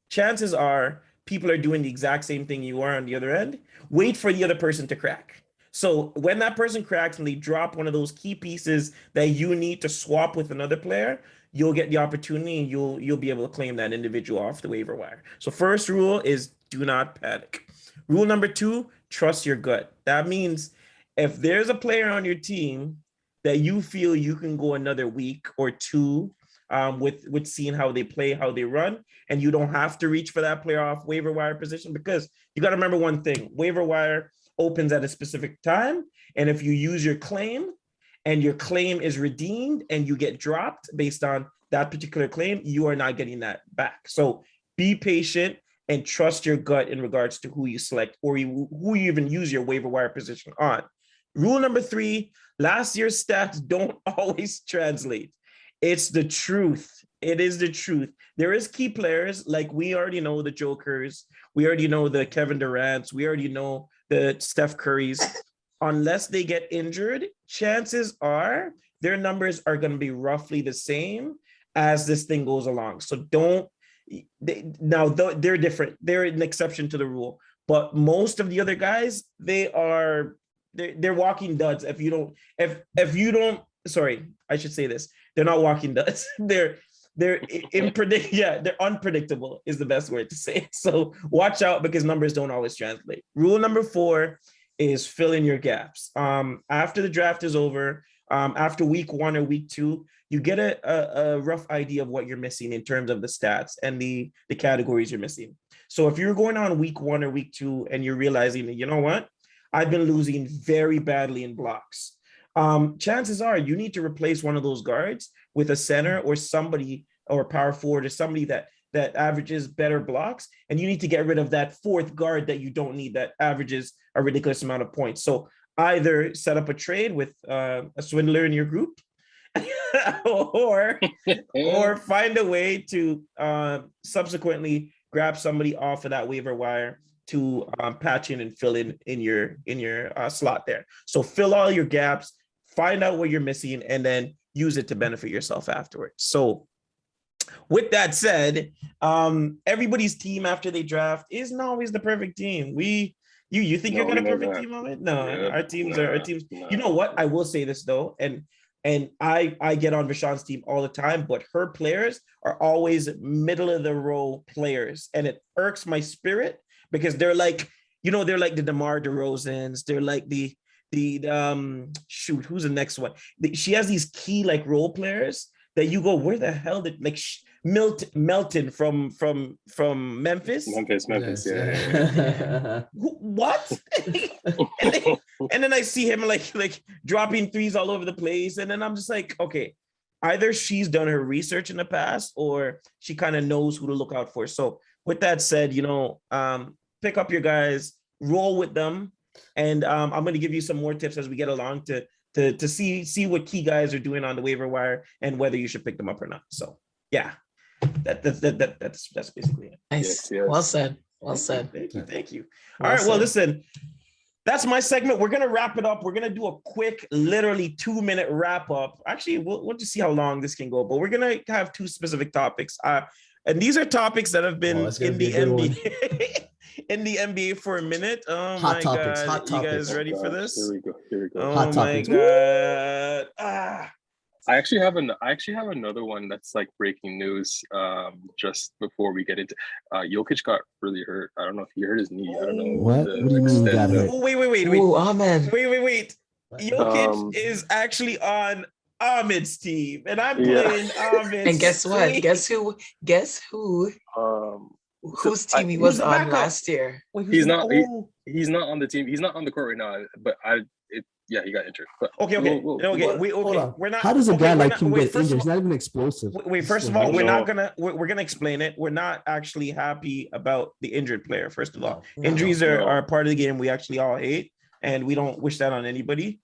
Chances are people are doing the exact same thing you are on the other end. Wait for the other person to crack. So when that person cracks and they drop one of those key pieces that you need to swap with another player, you'll get the opportunity and you'll be able to claim that individual off the waiver wire. So first rule is do not panic. Rule number 2, trust your gut. That means if there's a player on your team that you feel you can go another week or 2 with seeing how they play, how they run, and you don't have to reach for that player off waiver wire position, because you got to remember one thing: waiver wire opens at a specific time. And if you use your claim and your claim is redeemed and you get dropped based on that particular claim, you are not getting that back. So be patient and trust your gut in regards to who you select or who you even use your waiver wire position on. Rule number 3, last year's stats don't always translate. It's the truth. It is the truth. There is key players, like we already know the Jokers, we already know the Kevin Durant's, we already know the Steph Curry's. Unless they get injured, chances are their numbers are going to be roughly the same as this thing goes along. So they're different. They're an exception to the rule. But most of the other guys, they're walking duds. If you don't, sorry, I should say this. They're not walking duds. They're unpredictable is the best word to say. So watch out because numbers don't always translate. Rule number 4 is fill in your gaps. After the draft is over, after week 1 or week 2, you get a rough idea of what you're missing in terms of the stats and the categories you're missing. So if you're going on week 1 or week 2 and you're realizing that, you know what, I've been losing very badly in blocks. Chances are you need to replace one of those guards with a center or somebody or power forward or somebody that averages better blocks. And you need to get rid of that 4th guard that you don't need that averages a ridiculous amount of points. So either set up a trade with a swindler in your group or find a way to subsequently grab somebody off of that waiver wire to patch in and fill in your slot there. So fill all your gaps, find out what you're missing, and then use it to benefit yourself afterwards. So with that said, everybody's team after they draft isn't always the perfect team. You think you're gonna perfect team on it? No, our teams. You know what? I will say this though, and I get on Vishaun's team all the time, but her players are always middle of the row players, and it irks my spirit because they're like the DeMar DeRozans, they're like the shoot, who's the next one? She has these key like role players that you go, where the hell did like Melton from Memphis? Memphis, yeah. What? and then I see him like dropping threes all over the place, and then I'm just like, okay, either she's done her research in the past or she kind of knows who to look out for. So with that said, pick up your guys, roll with them, and I'm going to give you some more tips as we get along to see what key guys are doing on the waiver wire and whether you should pick them up or not. So yeah, that's basically it. Nice. Yes. Well said. Thank you. All right. Well, listen, that's my segment. We're going to wrap it up. We're going to do a quick, literally 2-minute wrap up. Actually, we'll just see how long this can go, but we're going to have 2 specific topics. And these are topics that have been in the NBA. In the NBA for a minute. Oh my God. You guys ready for this? Here we go. Oh my God. I actually have another one that's like breaking news. Just before we get into, Jokic got really hurt. I don't know if he hurt his knee. I don't know. What do you mean he got hurt? Wait. Ooh, Ahmed. Wait. Jokic is actually on Ahmed's team, and I'm playing Ahmed. And guess what? Guess who? Whose team he was on last year? Wait, he's not on the team. He's not on the court right now. But he got injured. But okay. We're not. How does a guy like him get injured? It's not even explosive. Wait, first of all, we're gonna explain it. We're not actually happy about the injured player. First of all, injuries are part of the game we actually all hate, and we don't wish that on anybody.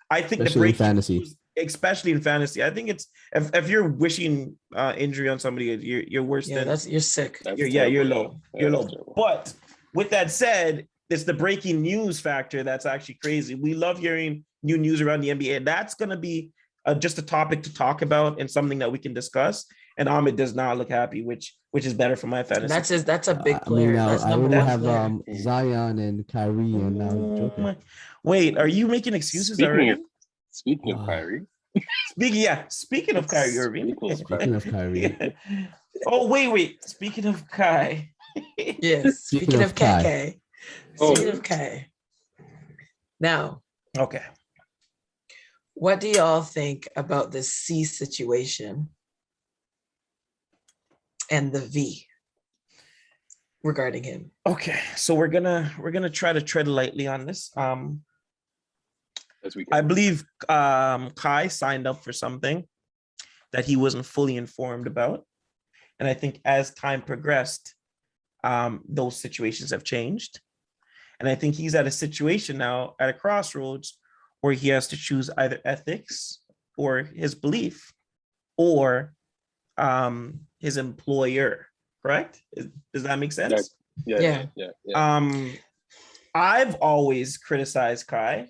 I think especially in fantasy. Especially in fantasy, I think it's if you're wishing injury on somebody, you're worse than you're sick. You're low. You're low. But with that said, it's the breaking news factor that's actually crazy. We love hearing new news around the NBA. That's going to be just a topic to talk about and something that we can discuss. And Ahmed does not look happy, which is better for my fantasy. That's a big player. I only have Zion and Kyrie and now Joker. Wait, are you making excuses already? Speaking of Kyrie. Speaking of Kyrie Irving. Speaking of Kyrie. Yeah. Oh, wait. Speaking of Kai. Yes. Speaking of Kai. Speaking of Kai. Now. Okay. What do y'all think about the C situation and the V? regarding him. Okay, so we're gonna try to tread lightly on this. As we I can. believe Kai signed up for something that he wasn't fully informed about, and I think as time progressed, those situations have changed, and I think he's at a situation now at a crossroads where he has to choose either ethics or his belief or his employer. Correct? Does that make sense? Yeah. I've always criticized Kai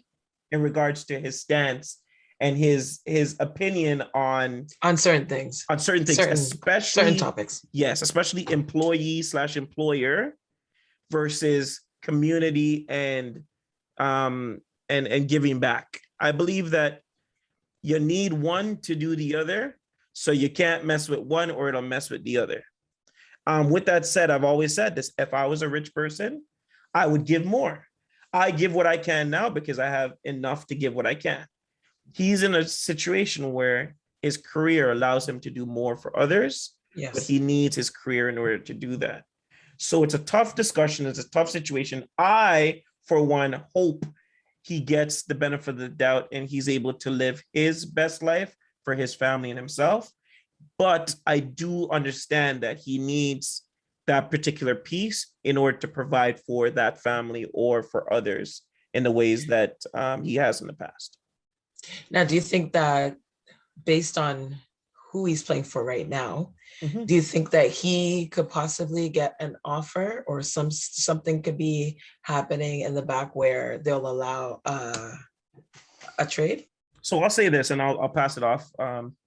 in regards to his stance and his opinion on certain things, especially certain topics. Yes, especially employee/employer versus community and giving back. I believe that you need one to do the other, so you can't mess with one or it'll mess with the other. With that said, I've always said this: if I was a rich person, I would give more. I give what I can now because I have enough to give what I can. He's in a situation where his career allows him to do more for others, but he needs his career in order to do that. So it's a tough discussion. It's a tough situation. I, for one, hope he gets the benefit of the doubt and he's able to live his best life for his family and himself. But I do understand that he needs that particular piece in order to provide for that family or for others in the ways that he has in the past. Now, do you think that based on who he's playing for right now, do you think that he could possibly get an offer or something could be happening in the back where they'll allow a trade? So I'll say this and I'll pass it off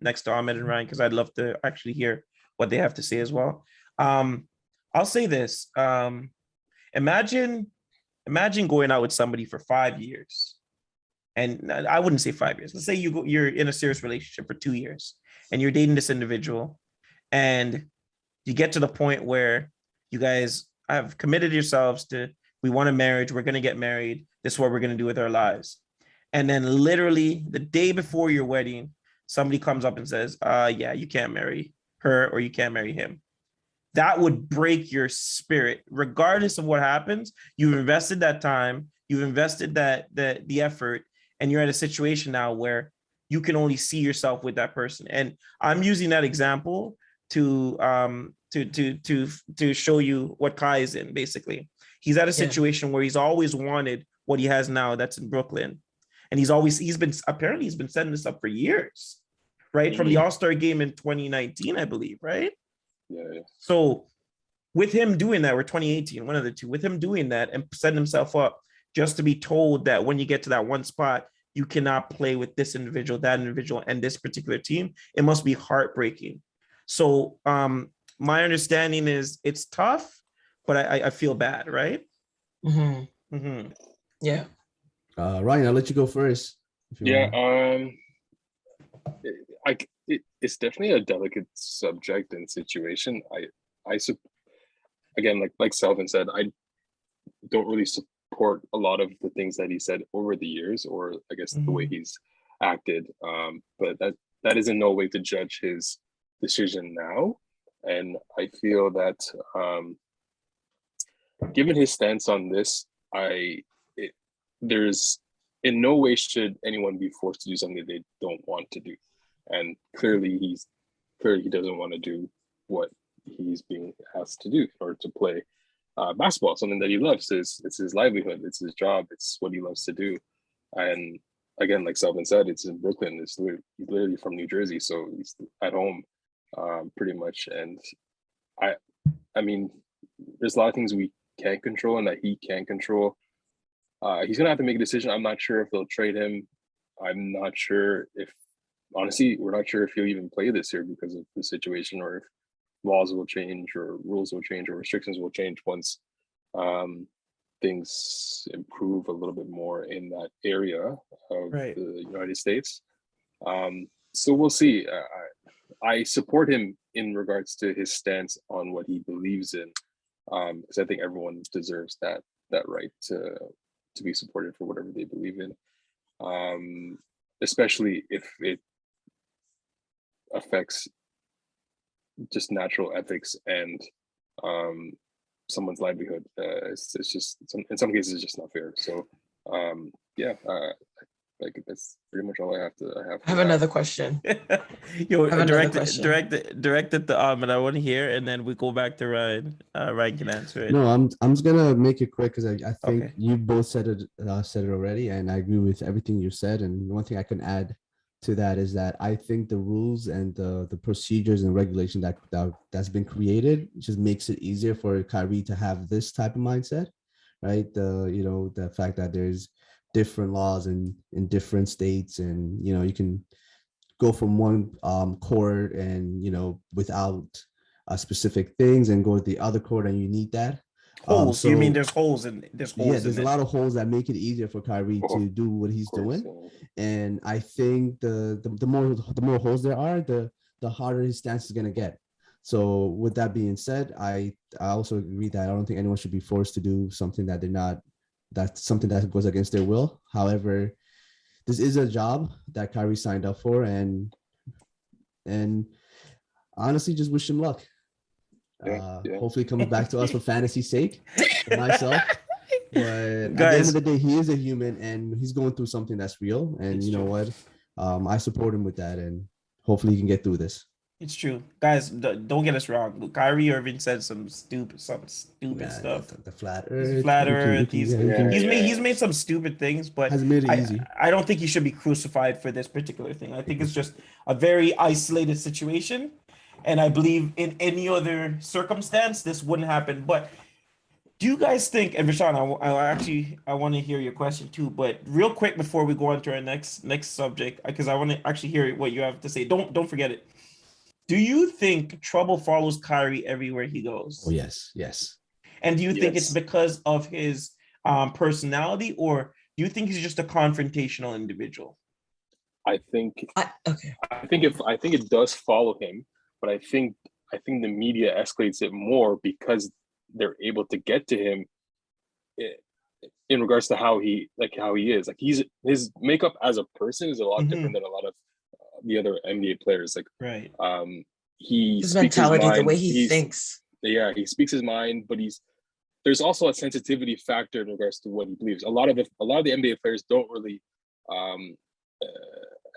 next to Ahmed and Ryan because I'd love to actually hear what they have to say as well. I'll say this. Imagine going out with somebody for 5 years. And I wouldn't say 5 years. Let's say you're in a serious relationship for 2 years and you're dating this individual and you get to the point where you guys have committed yourselves to, we want a marriage, we're going to get married, this is what we're going to do with our lives. And then literally the day before your wedding, somebody comes up and says, yeah, you can't marry her or you can't marry him. That would break your spirit. Regardless of what happens, you've invested that time, you've invested the effort, and you're at a situation now where you can only see yourself with that person. And I'm using that example to show you what Kai is in. Basically, he's at a situation where he's always wanted what he has now. That's in Brooklyn, and he's been setting this up for years, right? From the All-Star game in 2019, I believe, right? Yeah. So with him doing that, or 2018, one of the two, with him doing that and setting himself up just to be told that when you get to that one spot, you cannot play with this individual, that individual, and this particular team, it must be heartbreaking. So my understanding is it's tough, but I feel bad, right? Yeah. Ryan, I'll let you go first. It's definitely a delicate subject and situation. Again, like Selvin said, I don't really support a lot of the things that he said over the years, or I guess the way he's acted. But that is in no way to judge his decision now. And I feel that given his stance on this, there's in no way should anyone be forced to do something they don't want to do. And clearly he doesn't want to do what he's being asked to do in order to play basketball, something that he loves. It's his livelihood, it's his job, it's what he loves to do. And again, like Selvin said, it's in Brooklyn. He's literally from New Jersey, so he's at home pretty much. And I mean, there's a lot of things we can't control and that he can't control. He's gonna have to make a decision. I'm not sure if they'll trade him. I'm not sure if, honestly, we're not sure if he'll even play this year because of the situation, or if laws will change or rules will change or restrictions will change once things improve a little bit more in that area of the United States. So we'll see. I support him in regards to his stance on what he believes in, because I think everyone deserves that right to be supported for whatever they believe in, especially if it affects just natural ethics and someone's livelihood. It's just in some cases it's just not fair. So like that's pretty much all I have to. I have another question. Yo, direct it to Ahmed. I want to hear, and then we go back to Ryan. Ryan can answer it. No, I'm just gonna make it quick because I think Okay. you both said it already, and I agree with everything you said. And one thing I can add to that is that I think the rules and the procedures and regulation that's been created just makes it easier for Kyrie to have this type of mindset, right? The fact that there's different laws in different states, and you can go from one court and without specific things and go to the other court and you need that Holes. You mean there's holes in there's holes? Yeah, there's a lot of holes that make it easier for Kyrie to do what he's doing. And I think the more holes there are, the harder his stance is gonna get. So with that being said, I also agree that I don't think anyone should be forced to do something that that's something that goes against their will. However, this is a job that Kyrie signed up for, and honestly, just wish him luck. Hopefully, he comes back to us for fantasy's sake, for myself. But guys, at the end of the day, he is a human, and he's going through something that's real. And you know what? I support him with that, and hopefully, he can get through this. It's true, guys. Don't get us wrong. Kyrie Irving said some stupid stuff. The flat Earth. Flat Earth. He's made some stupid things, but has made it easy. I don't think he should be crucified for this particular thing. I think it's just a very isolated situation, and I believe in any other circumstance this wouldn't happen. But do you guys think? And Vishaun, I want to hear your question too. But real quick before we go on to our next subject, because I want to actually hear what you have to say. Don't forget it. Do you think trouble follows Kyrie everywhere he goes? Oh, yes. And do you think it's because of his personality, or do you think he's just a confrontational individual? I think it does follow him, but I think the media escalates it more because they're able to get to him in regards to how he is. Like his makeup as a person is a lot different than a lot of the other NBA players. Like right. His mentality, the way he thinks. Yeah, he speaks his mind, but there's also a sensitivity factor in regards to what he believes. A lot of the NBA players don't really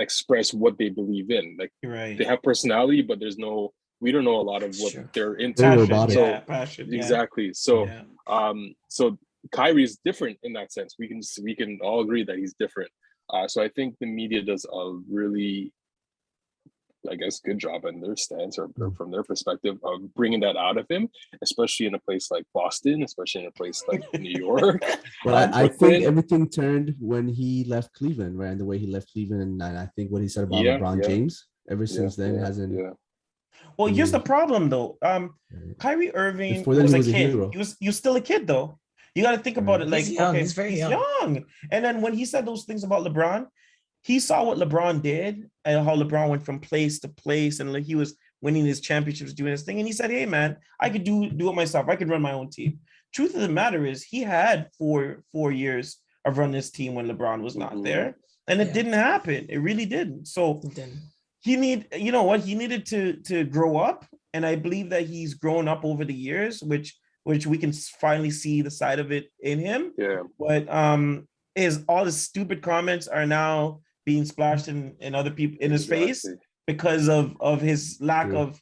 express what they believe in. Like they have personality, but we don't know a lot of what they're into. Passion. Exactly. So so Kyrie is different in that sense. We can all agree that he's different. So I think the media does a really, I guess, good job in their stance or from their perspective of bringing that out of him, especially in a place like Boston, especially in a place like New York. Well, I think everything turned when he left Cleveland, right? And the way he left Cleveland, and I think what he said about LeBron James, ever since then hasn't. Yeah. Well, here's the problem though. Kyrie Irving was a kid. He was still a kid though. You got to think about it like, he's young. Okay, he's very young. And then when he said those things about LeBron, he saw what LeBron did and how LeBron went from place to place, and like he was winning his championships, doing his thing. And he said, "Hey, man, I could do it myself. I could run my own team." Truth of the matter is, he had four years of running his team when LeBron was not there, and it didn't happen. It really didn't. So he needed to grow up, and I believe that he's grown up over the years, which we can finally see the side of it in him. Yeah. But all his stupid comments are now being splashed in other people in his face because of his lack of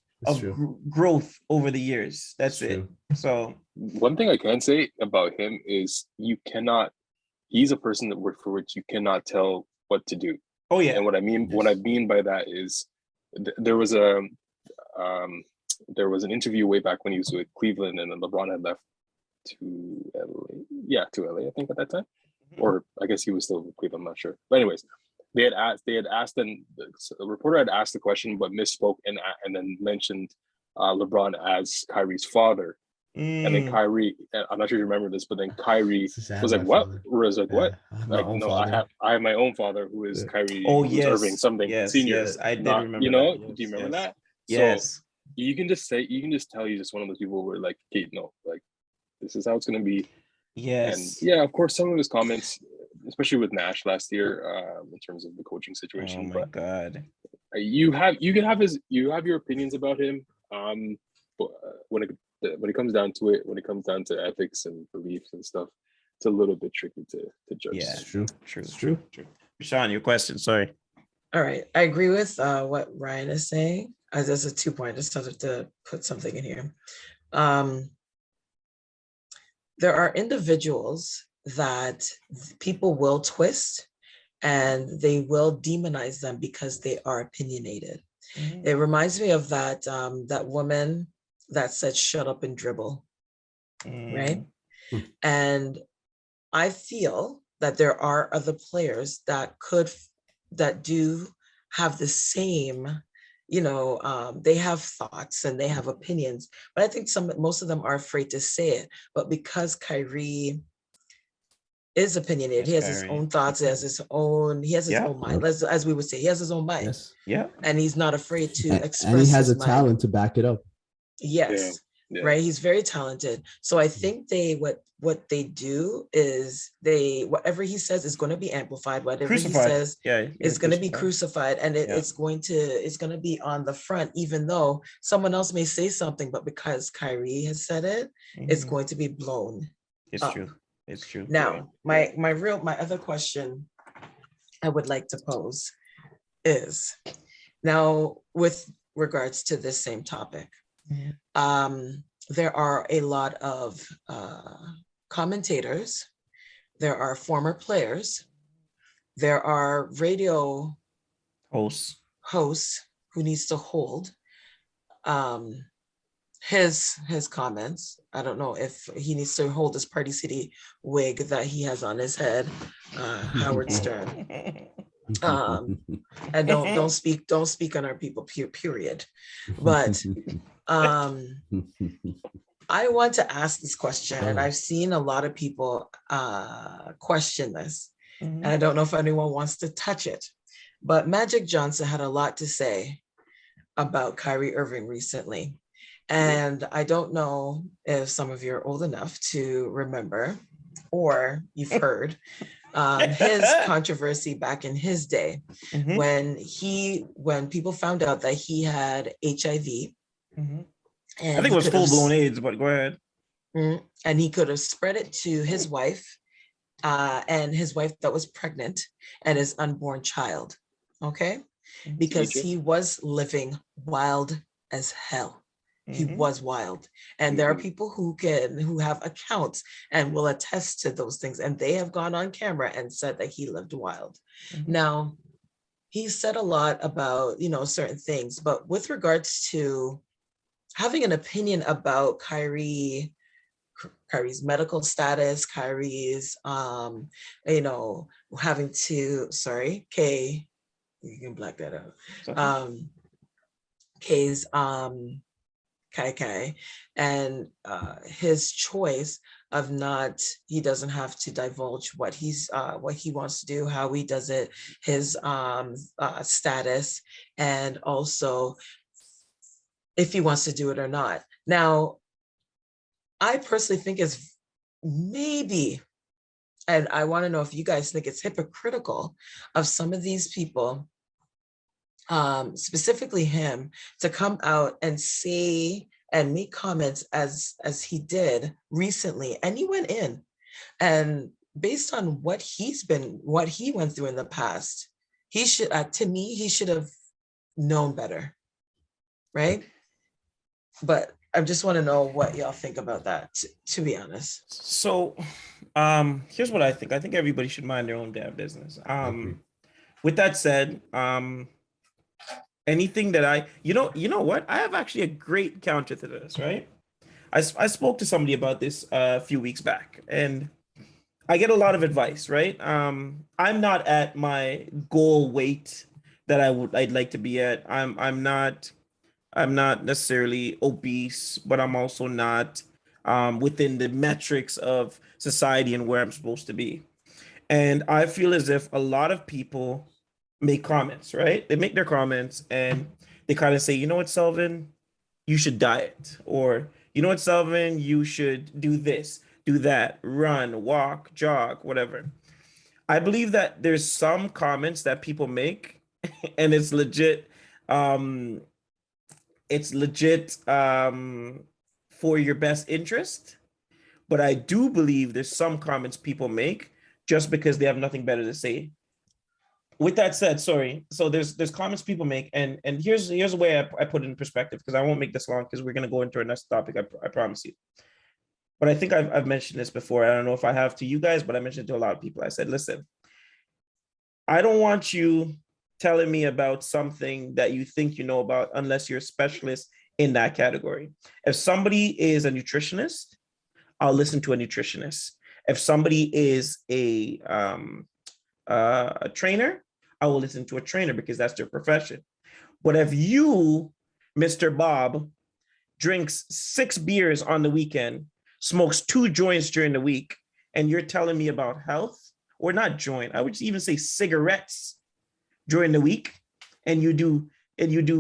growth over the years. That's it. So one thing I can say about him is he's a person for which you cannot tell what to do. Oh yeah. And what I mean by that is there was an interview way back when he was with Cleveland, and then LeBron had left to LA. Yeah, to LA, I think at that time. Or I guess he was still with Cleveland, I'm not sure. But anyways, they had asked, and the reporter had asked the question, but misspoke and then mentioned LeBron as Kyrie's father. And then Kyrie, I'm not sure you remember this, but then Kyrie was like, "What?" Was like, "What?" Like, no, I have my own father who is Kyrie Irving something senior. Yes, I did remember. You know, that. Do you remember that? Yes. So you can just tell he's just one of those people who are like, "Okay, no, like this is how it's gonna be." Yes. And yeah, of course, some of his comments, especially with Nash last year, in terms of the coaching situation. Oh my God. You have your opinions about him. But when it when it comes down to it, when it comes down to ethics and beliefs and stuff, it's a little bit tricky to judge. Yeah, It's true. It's true. Vishaun, your question. Sorry. All right. I agree with what Ryan is saying. There's a 2-point. I just have to put something in here. There are individuals that people will twist and they will demonize them because they are opinionated. Mm-hmm. It reminds me of that woman that said, "Shut up and dribble." Right? And I feel that there are other players that do have the same, they have thoughts and they have opinions, but I think most of them are afraid to say it. But because Kyrie is opinionated, he has his own thoughts, he has his own mind. As we would say, he has his own mind. Yes. Yeah. And he's not afraid to express. And he has a mind. talent to back it up. Yes. Yeah. Right. He's very talented. So I think what they do is whatever he says is going to be amplified. Whatever he says is going to be crucified, and it's going to be on the front, even though someone else may say something, but because Kyrie has said it, it's going to be blown. It's up. true. It's true. Now, my other question I would like to pose is, now with regards to this same topic, there are a lot of commentators, there are former players, there are radio hosts who needs to hold his comments. I don't know if he needs to hold his Party City wig that he has on his head, Howard Stern. And don't speak on our people, period. But I want to ask this question, and I've seen a lot of people question this, and I don't know if anyone wants to touch it, but Magic Johnson had a lot to say about Kyrie Irving recently. And I don't know if some of you are old enough to remember, or you've heard his controversy back in his day, when people found out that he had HIV. I think it was full-blown AIDS, but go ahead. And he could have spread it to his wife, and his wife that was pregnant, and his unborn child. Okay, because he was living wild as hell. He was wild. And there are people who have accounts and will attest to those things. And they have gone on camera and said that he lived wild. Now, he said a lot about, certain things, but with regards to having an opinion about Kyrie's medical status, Kyrie's, having to, Kay, you can black that out. Kay's, Kai, and his choice of he doesn't have to divulge what he wants to do, how he does it, his status, and also if he wants to do it or not. Now, I personally think it's maybe, and I want to know if you guys think it's hypocritical of some of these people, specifically him, to come out and say and make comments as he did recently. And he went in, and based on what he went through in the past, he should, to me, he should have known better, right? But I just want to know what y'all think about that, to be honest. So here's what I think. I think everybody should mind their own damn business. With that said, anything that you know what? I have actually a great counter to this, right? I spoke to somebody about this a few weeks back, and I get a lot of advice, right? I'm not at my goal weight that I'd like to be at. I'm not necessarily obese, but I'm also not within the metrics of society and where I'm supposed to be. And I feel as if a lot of people make comments, right? They make their comments and they kind of say, you know what, Selvin, you should diet. Or, you know what, Selvin, you should do this, do that, run, walk, jog, whatever. I believe that there's some comments that people make and it's legit for your best interest, but I do believe there's some comments people make just because they have nothing better to say. With that said, sorry. So there's comments people make, and here's the way I put it in perspective, because I won't make this long because we're gonna go into our next topic. I promise you. But I think I've mentioned this before. I don't know if I have to you guys, but I mentioned it to a lot of people. I said, listen, I don't want you telling me about something that you think you know about unless you're a specialist in that category. If somebody is a nutritionist, I'll listen to a nutritionist. If somebody is a trainer, I will listen to a trainer because that's their profession. But if you, Mr. Bob, drinks 6 beers on the weekend, smokes 2 joints during the week, and you're telling me about health, or not joint, I would even say cigarettes during the week, and you do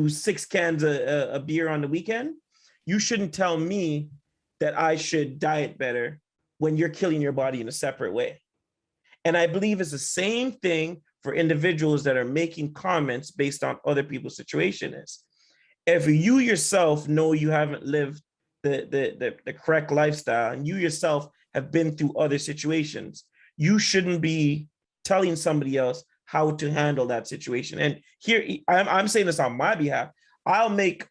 6 cans of beer on the weekend, you shouldn't tell me that I should diet better when you're killing your body in a separate way. And I believe it's the same thing for individuals that are making comments based on other people's situation is. If you yourself know you haven't lived the correct lifestyle, and you yourself have been through other situations, you shouldn't be telling somebody else how to handle that situation. And here, I'm saying this on my behalf. I'll make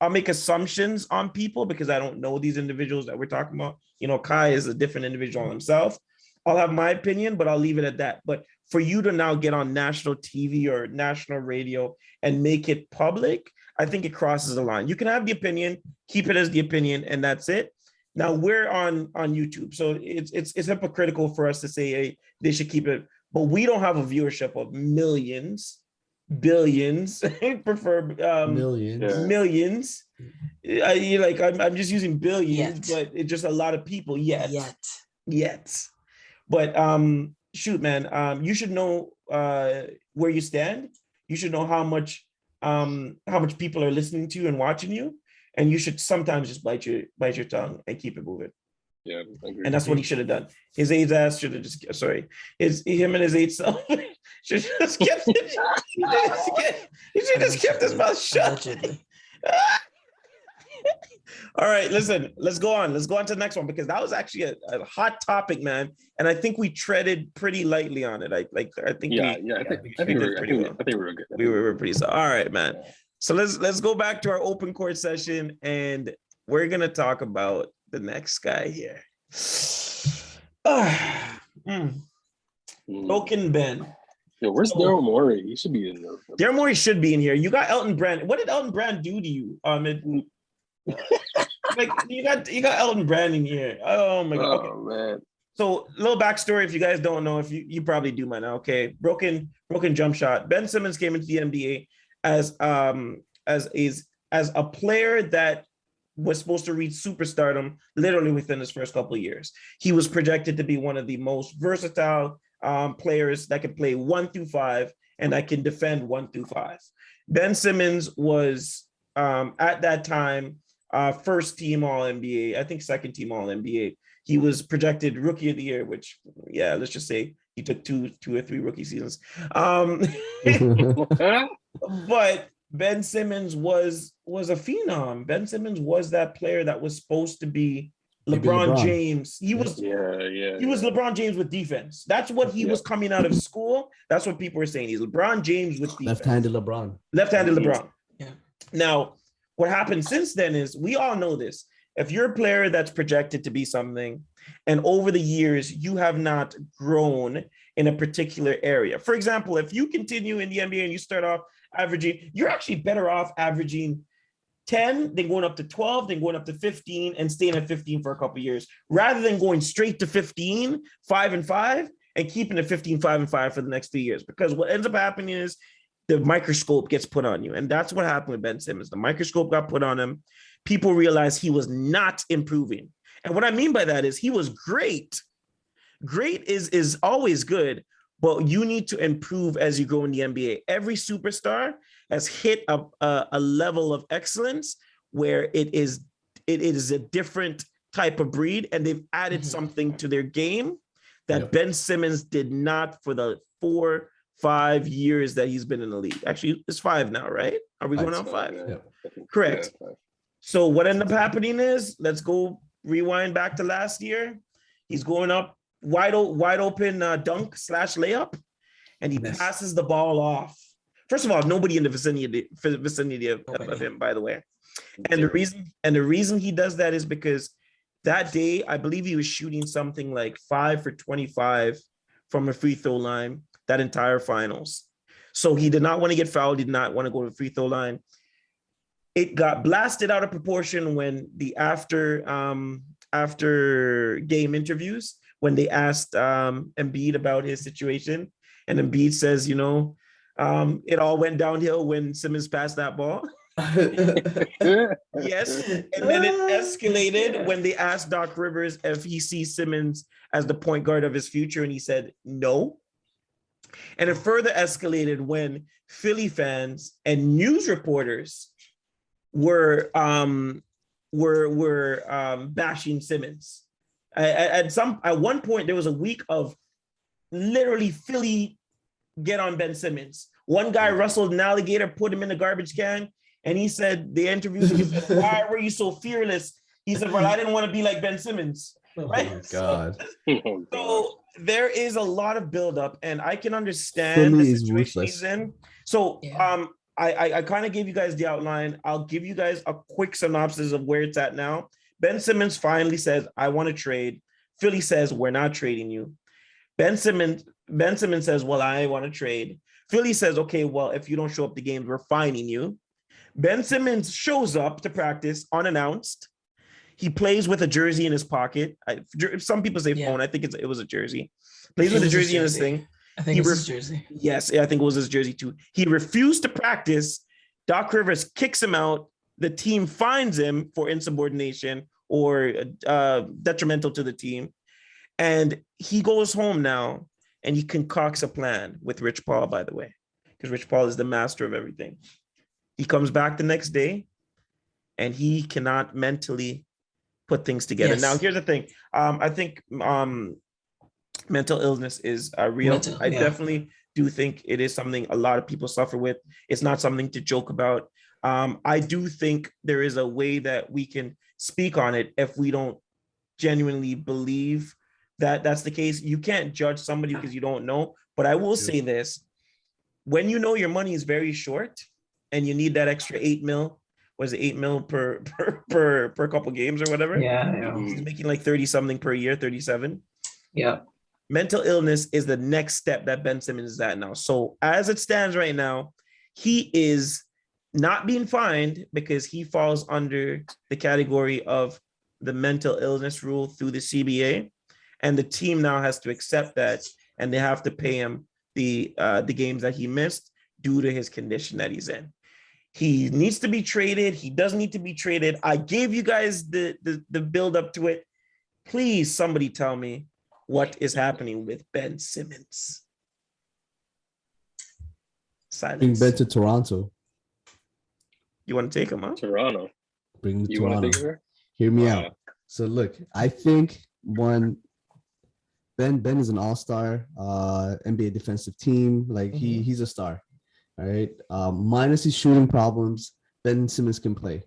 assumptions on people because I don't know these individuals that we're talking about. You know, Kai is a different individual himself. I'll have my opinion, but I'll leave it at that. But for you to now get on national TV or national radio and make it public, I think it crosses the line. You can have the opinion, keep it as the opinion, and that's it. Now we're on YouTube, so it's hypocritical for us to say, hey, they should keep it, but we don't have a viewership of millions, billions. I prefer millions. I'm just using billions, but it's just a lot of people yet. But shoot, man, you should know where you stand. You should know how much people are listening to you and watching you, and you should sometimes just bite your tongue and keep it moving. Yeah, I agree. And that's what he should have done. His AIDS ass should have just him and his AIDS self should just kept it. He should just kept his mouth shut. All right, listen, let's go on. Let's go on to the next one, because that was actually a hot topic, man. And I think we treaded pretty lightly on it. I think we were good. We were pretty solid. All right, man. So let's go back to our open court session, and we're gonna talk about the next guy here. Broken Ben. Yo, where's Daryl Morey? He should be in there. Daryl Morey should be in here. You got Elton Brandon. What did Elton Brandon do to you, Ahmed? Like you got Elton Brandon here. Oh my god. Oh man. So little backstory, if you guys don't know, if you probably do by now. Okay, broken jump shot. Ben Simmons came into the NBA as a player that was supposed to reach superstardom literally within his first couple of years. He was projected to be one of the most versatile players that can play 1 through 5 and that can defend 1 through 5. Ben Simmons was at that time first team All NBA, I think second team All NBA. He was projected Rookie of the Year, which, yeah, let's just say he took two or three rookie seasons. But Ben Simmons was a phenom. Ben Simmons was that player that was supposed to be LeBron James. He was LeBron James with defense. That's what he was coming out of school. That's what people were saying. He's LeBron James with defense. Left-handed LeBron. Yeah. Now, what happened since then is, we all know this. If you're a player that's projected to be something, and over the years you have not grown in a particular area. For example, if you continue in the NBA and you start off averaging, you're actually better off averaging 10, then going up to 12, then going up to 15, and staying at 15 for a couple of years, rather than going straight to 15, 5-5, and keeping it 15, 5-5 for the next 3 years. Because what ends up happening is the microscope gets put on you. And that's what happened with Ben Simmons. The microscope got put on him. People realized he was not improving. And what I mean by that is he was great. Great is always good, but you need to improve as you go in the NBA. Every superstar has hit a level of excellence where it is a different type of breed, and they've added something to their game that Ben Simmons did not for the 4-5 years that he's been in the league. Actually, it's 5 now, right? Are we going on 5? Yeah. Correct. Yeah. So what ended up happening is, let's go rewind back to last year. He's going up wide open dunk / layup, and he passes the ball off. First of all, nobody in the vicinity of him, by the way. And the reason he does that is because that day, I believe he was shooting something like 5 for 25 from a free throw line that entire finals. So he did not want to get fouled. He did not want to go to the free throw line. It got blasted out of proportion when the after game interviews, when they asked Embiid about his situation, and Embiid says, it all went downhill when Simmons passed that ball. Yes, and then it escalated when they asked Doc Rivers if he sees Simmons as the point guard of his future, and he said no. And it further escalated when Philly fans and news reporters were bashing Simmons. At one point, there was a week of literally Philly get on Ben Simmons. One guy rustled an alligator, put him in the garbage can, and he said, they interviewed him, he said, why were you so fearless? He said, well, I didn't want to be like Ben Simmons. Right? Oh, God. So there is a lot of buildup, and I can understand the situation he's in. So I kind of gave you guys the outline. I'll give you guys a quick synopsis of where it's at now. Ben Simmons finally says, I want to trade. Philly says, we're not trading you. Ben Simmons says, well, I want to trade. Philly says, okay, well, if you don't show up to games, we're fining you. Ben Simmons shows up to practice unannounced. He plays with a jersey in his pocket. Some people say phone. I think it was a jersey. Plays with a jersey in his thing. I think it was his jersey. Yes, I think it was his jersey too. He refused to practice. Doc Rivers kicks him out. The team fines him for insubordination or detrimental to the team. And he goes home now, and he concocts a plan with Rich Paul, by the way, because Rich Paul is the master of everything. He comes back the next day, and he cannot mentally put things together. Yes. Now, here's the thing. I think mental illness is real. I definitely do think it is something a lot of people suffer with. It's not something to joke about. I do think there is a way that we can speak on it if we don't genuinely believe that that's the case. You can't judge somebody because you don't know. But I will say this. When you know your money is very short and you need that extra 8 mil, was it 8 mil per couple games or whatever? Yeah. He's making like 30 something per year, 37. Yeah. Mental illness is the next step that Ben Simmons is at now. So as it stands right now, he is not being fined because he falls under the category of the mental illness rule through the CBA. And the team now has to accept that, and they have to pay him the games that he missed due to his condition that he's in. He needs to be traded. He doesn't need to be traded. I gave you guys the build up to it. Please, somebody tell me what is happening with Ben Simmons. Silence. Bring Ben to Toronto. You want to take him, huh? Toronto. Bring him to You Toronto. want to take her? Hear me out. So look, I think Ben is an all-star NBA defensive team. Like he's a star. All right. Minus his shooting problems, Ben Simmons can play.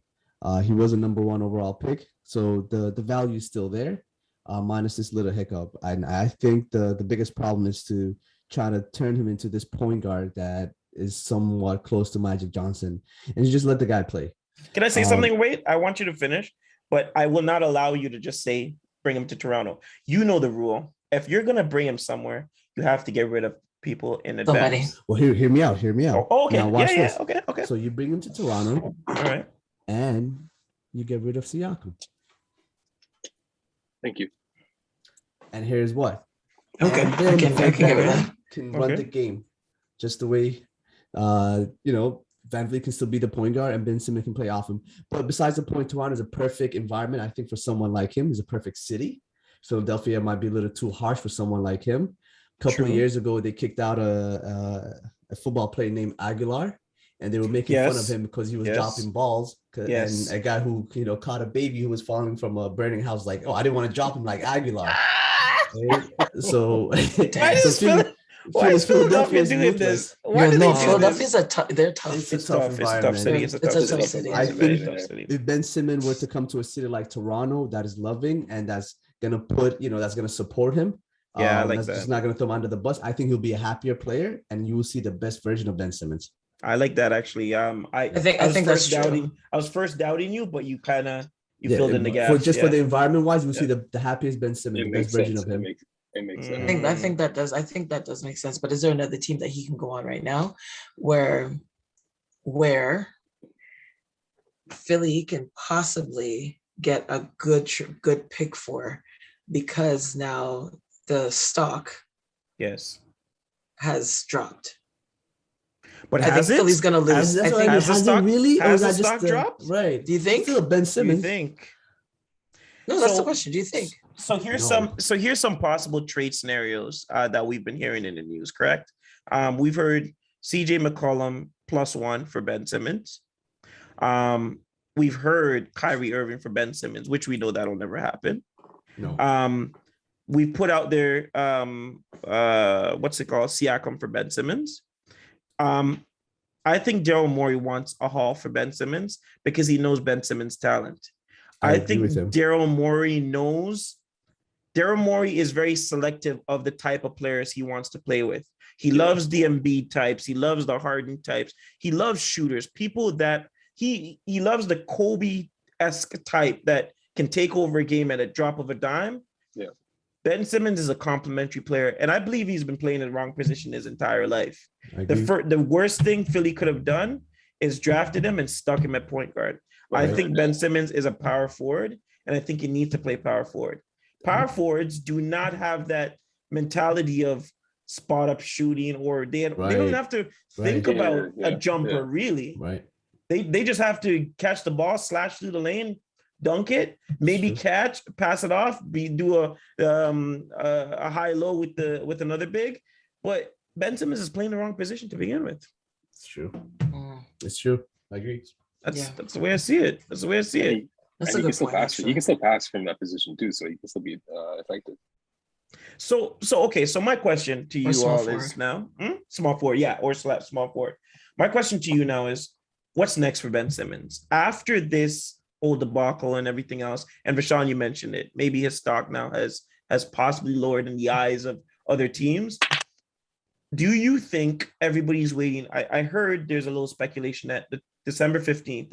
He was a number 1 overall pick, so the value is still there. Minus this little hiccup. And I think the biggest problem is to try to turn him into this point guard that is somewhat close to Magic Johnson, and you just let the guy play. Can I say something? Wait, I want you to finish, but I will not allow you to just say bring him to Toronto. You know the rule. If you're gonna bring him somewhere, you have to get rid of people in advance. Somebody. Well, hear me out. Oh, okay. Now watch this. Okay. So you bring him to Toronto. All right. And you get rid of Siakam. Thank you. And here's what. Okay. I can get rid of that. Can run the game just the way, Van Vliet can still be the point guard and Ben Simmons can play off him. But besides the point, Toronto is a perfect environment, I think, for someone like him. It's a perfect city. Philadelphia might be a little too harsh for someone like him. A couple of years ago, they kicked out a football player named Aguilar, and they were making fun of him because he was dropping balls. And a guy who caught a baby who was falling from a burning house, like, oh, I didn't want to drop him like Aguilar. So Why is Philadelphia Philadelphia's doing look this? Yo, Why do no, they do Philadelphia's this? they're tough. It's It's a tough tough. It's a tough city. environment. It's a It's tough a tough city. city. It's I a very think tough city. if Ben Simmons were to come to a city like Toronto that is loving and that's gonna put, that's gonna support him, Yeah, I like that's that. just not gonna throw him under the bus. I think he'll be a happier player, and you will see the best version of Ben Simmons. I like that actually. I think that's true. I was first doubting you, but you kind of Yeah, filled in the gaps. for the environment wise, you'll Yeah. see the happiest Ben Simmons, It the makes best version sense. of him. It makes sense. I think that does make sense. But is there another team that he can go on right now where Philly can possibly get a good pick for, because now the stock Yes. has dropped. But I think Philly's gonna lose. Has I think has the has stock- it really? has or the is that stock just dropped? Right. Do you think? Still Ben Do you Simmons. think? No, that's So- the question. Do you think? So here's No. some possible trade scenarios that we've been hearing in the news. Correct. We've heard CJ McCollum +1 for Ben Simmons. We've heard Kyrie Irving for Ben Simmons, which we know that'll never happen. No. We put out there what's it called? Siakam for Ben Simmons. I think Daryl Morey wants a haul for Ben Simmons because he knows Ben Simmons' talent. I I agree think with him. Daryl Morey is very selective of the type of players he wants to play with. He loves the Embiid types. He loves the Harden types. He loves shooters, people that he loves the Kobe-esque type that can take over a game at a drop of a dime. Yeah. Ben Simmons is a complimentary player, and I believe he's been playing in the wrong position his entire life. I agree. The worst thing Philly could have done is drafted him and stuck him at point guard. I Right. think Ben Simmons is a power forward, and I think he needs to play power forward. Power forwards do not have that mentality of spot up shooting, or they don't Right. have to think Right. about Yeah, a jumper yeah. really. Right. They just have to catch the ball, slash through the lane, dunk it, maybe True. catch, pass it off, do a high low with another big. But Ben Simmons is playing the wrong position to begin with. It's true. Mm, It's true. I agree. That's the way I see it. That's the way I see it. that's And a he can good still point. pass. Actually. He can still pass from that position too, so he can still be effective. So okay. So my question to you small all forward. is now small forward, yeah, or small forward. My question to you now is, what's next for Ben Simmons after this whole debacle and everything else? And Vishaun, you mentioned it. Maybe his stock now has possibly lowered in the eyes of other teams. Do you think everybody's waiting? I heard there's a little speculation that the December 15th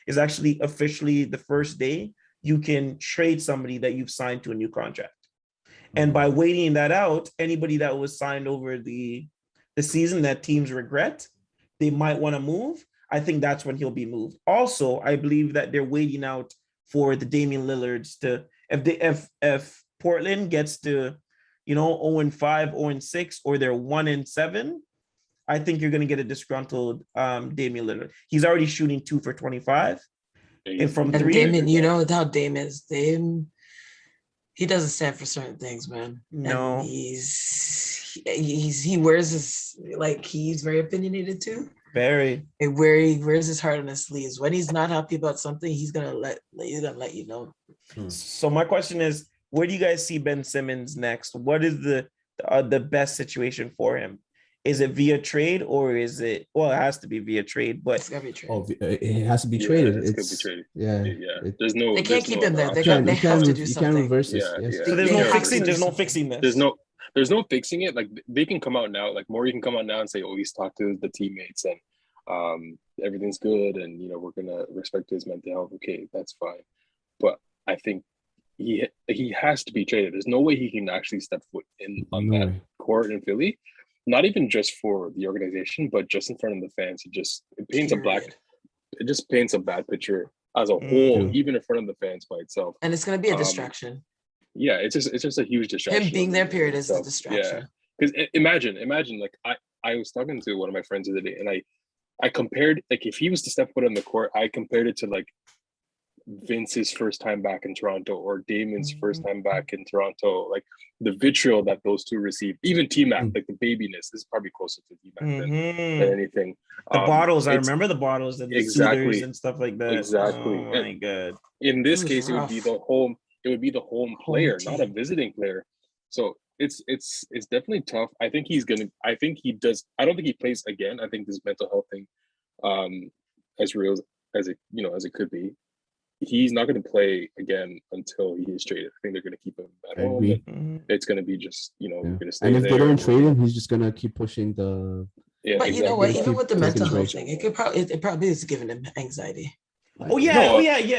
is actually officially the first day you can trade somebody that you've signed to a new contract. And by waiting that out, anybody that was signed over the season that teams regret, they might want to move. I think that's when he'll be moved. Also, I believe that they're waiting out for the Damian Lillards to, if Portland gets to, 0-5, 0-6, or they're 1-7, I think you're going to get a disgruntled Damian Lillard. He's already shooting 2 for 25. And from And 3, Damon, you know how Dame is. Dame, he doesn't stand for certain things, man. No. And he wears his, he's very opinionated too. very. And he wears his heart on his sleeves. When he's not happy about something, he's gonna let you know. So my question is, where do you guys see Ben Simmons next? What is the best situation for him? Is it via trade, or is it? Well, it has to be via trade, but It's gotta be true. Oh, it has to be traded. It's It's gonna be traded. yeah. Yeah, there's no. They can't there's keep no him there. They option. have to do you can't something. reverse this. Yeah, Yes. yeah. so there's They no have fixing. to There's do no something. fixing this. There's no fixing it. Like, they can come out now. Like, Maury can come out now and say, "Oh, he's talked to the teammates and everything's good, and we're gonna respect his mental health." Okay, that's fine. But I think he has to be traded. There's no way he can actually step foot on No that way. court in Philly. Not even just for the organization, but just in front of the fans. It paints Period. it just paints a bad picture as a Mm. whole, even in front of the fans by itself. And it's gonna be a distraction. Yeah, it's just a huge distraction. Him being there, in period, is a itself. distraction. Yeah, because imagine like I was talking to one of my friends the other day, and I compared, like, if he was to step foot on the court, I compared it to like Vince's first time back in Toronto, or Damon's first time back in Toronto. Like, the vitriol that those two received, even T-Mac, like the babiness is probably closer to T-Mac than anything. The bottles, I it's- remember the bottles and the Exactly. soothers and stuff like that. Exactly. Oh my god. In this It was case, it would be rough. the home player, not a team. visiting player. So it's definitely tough. I think he does. I don't think he plays again. I think this mental health thing, as real as it as it could be, he's not going to play again until he is traded. I think they're going to keep him at home. And it's going to be just we're going to stay and if there. they don't trade him, he's just going to keep pushing the. Yeah, but exactly. you know what? Even with the mental taking health breaks. thing, it probably is giving him anxiety. Oh yeah.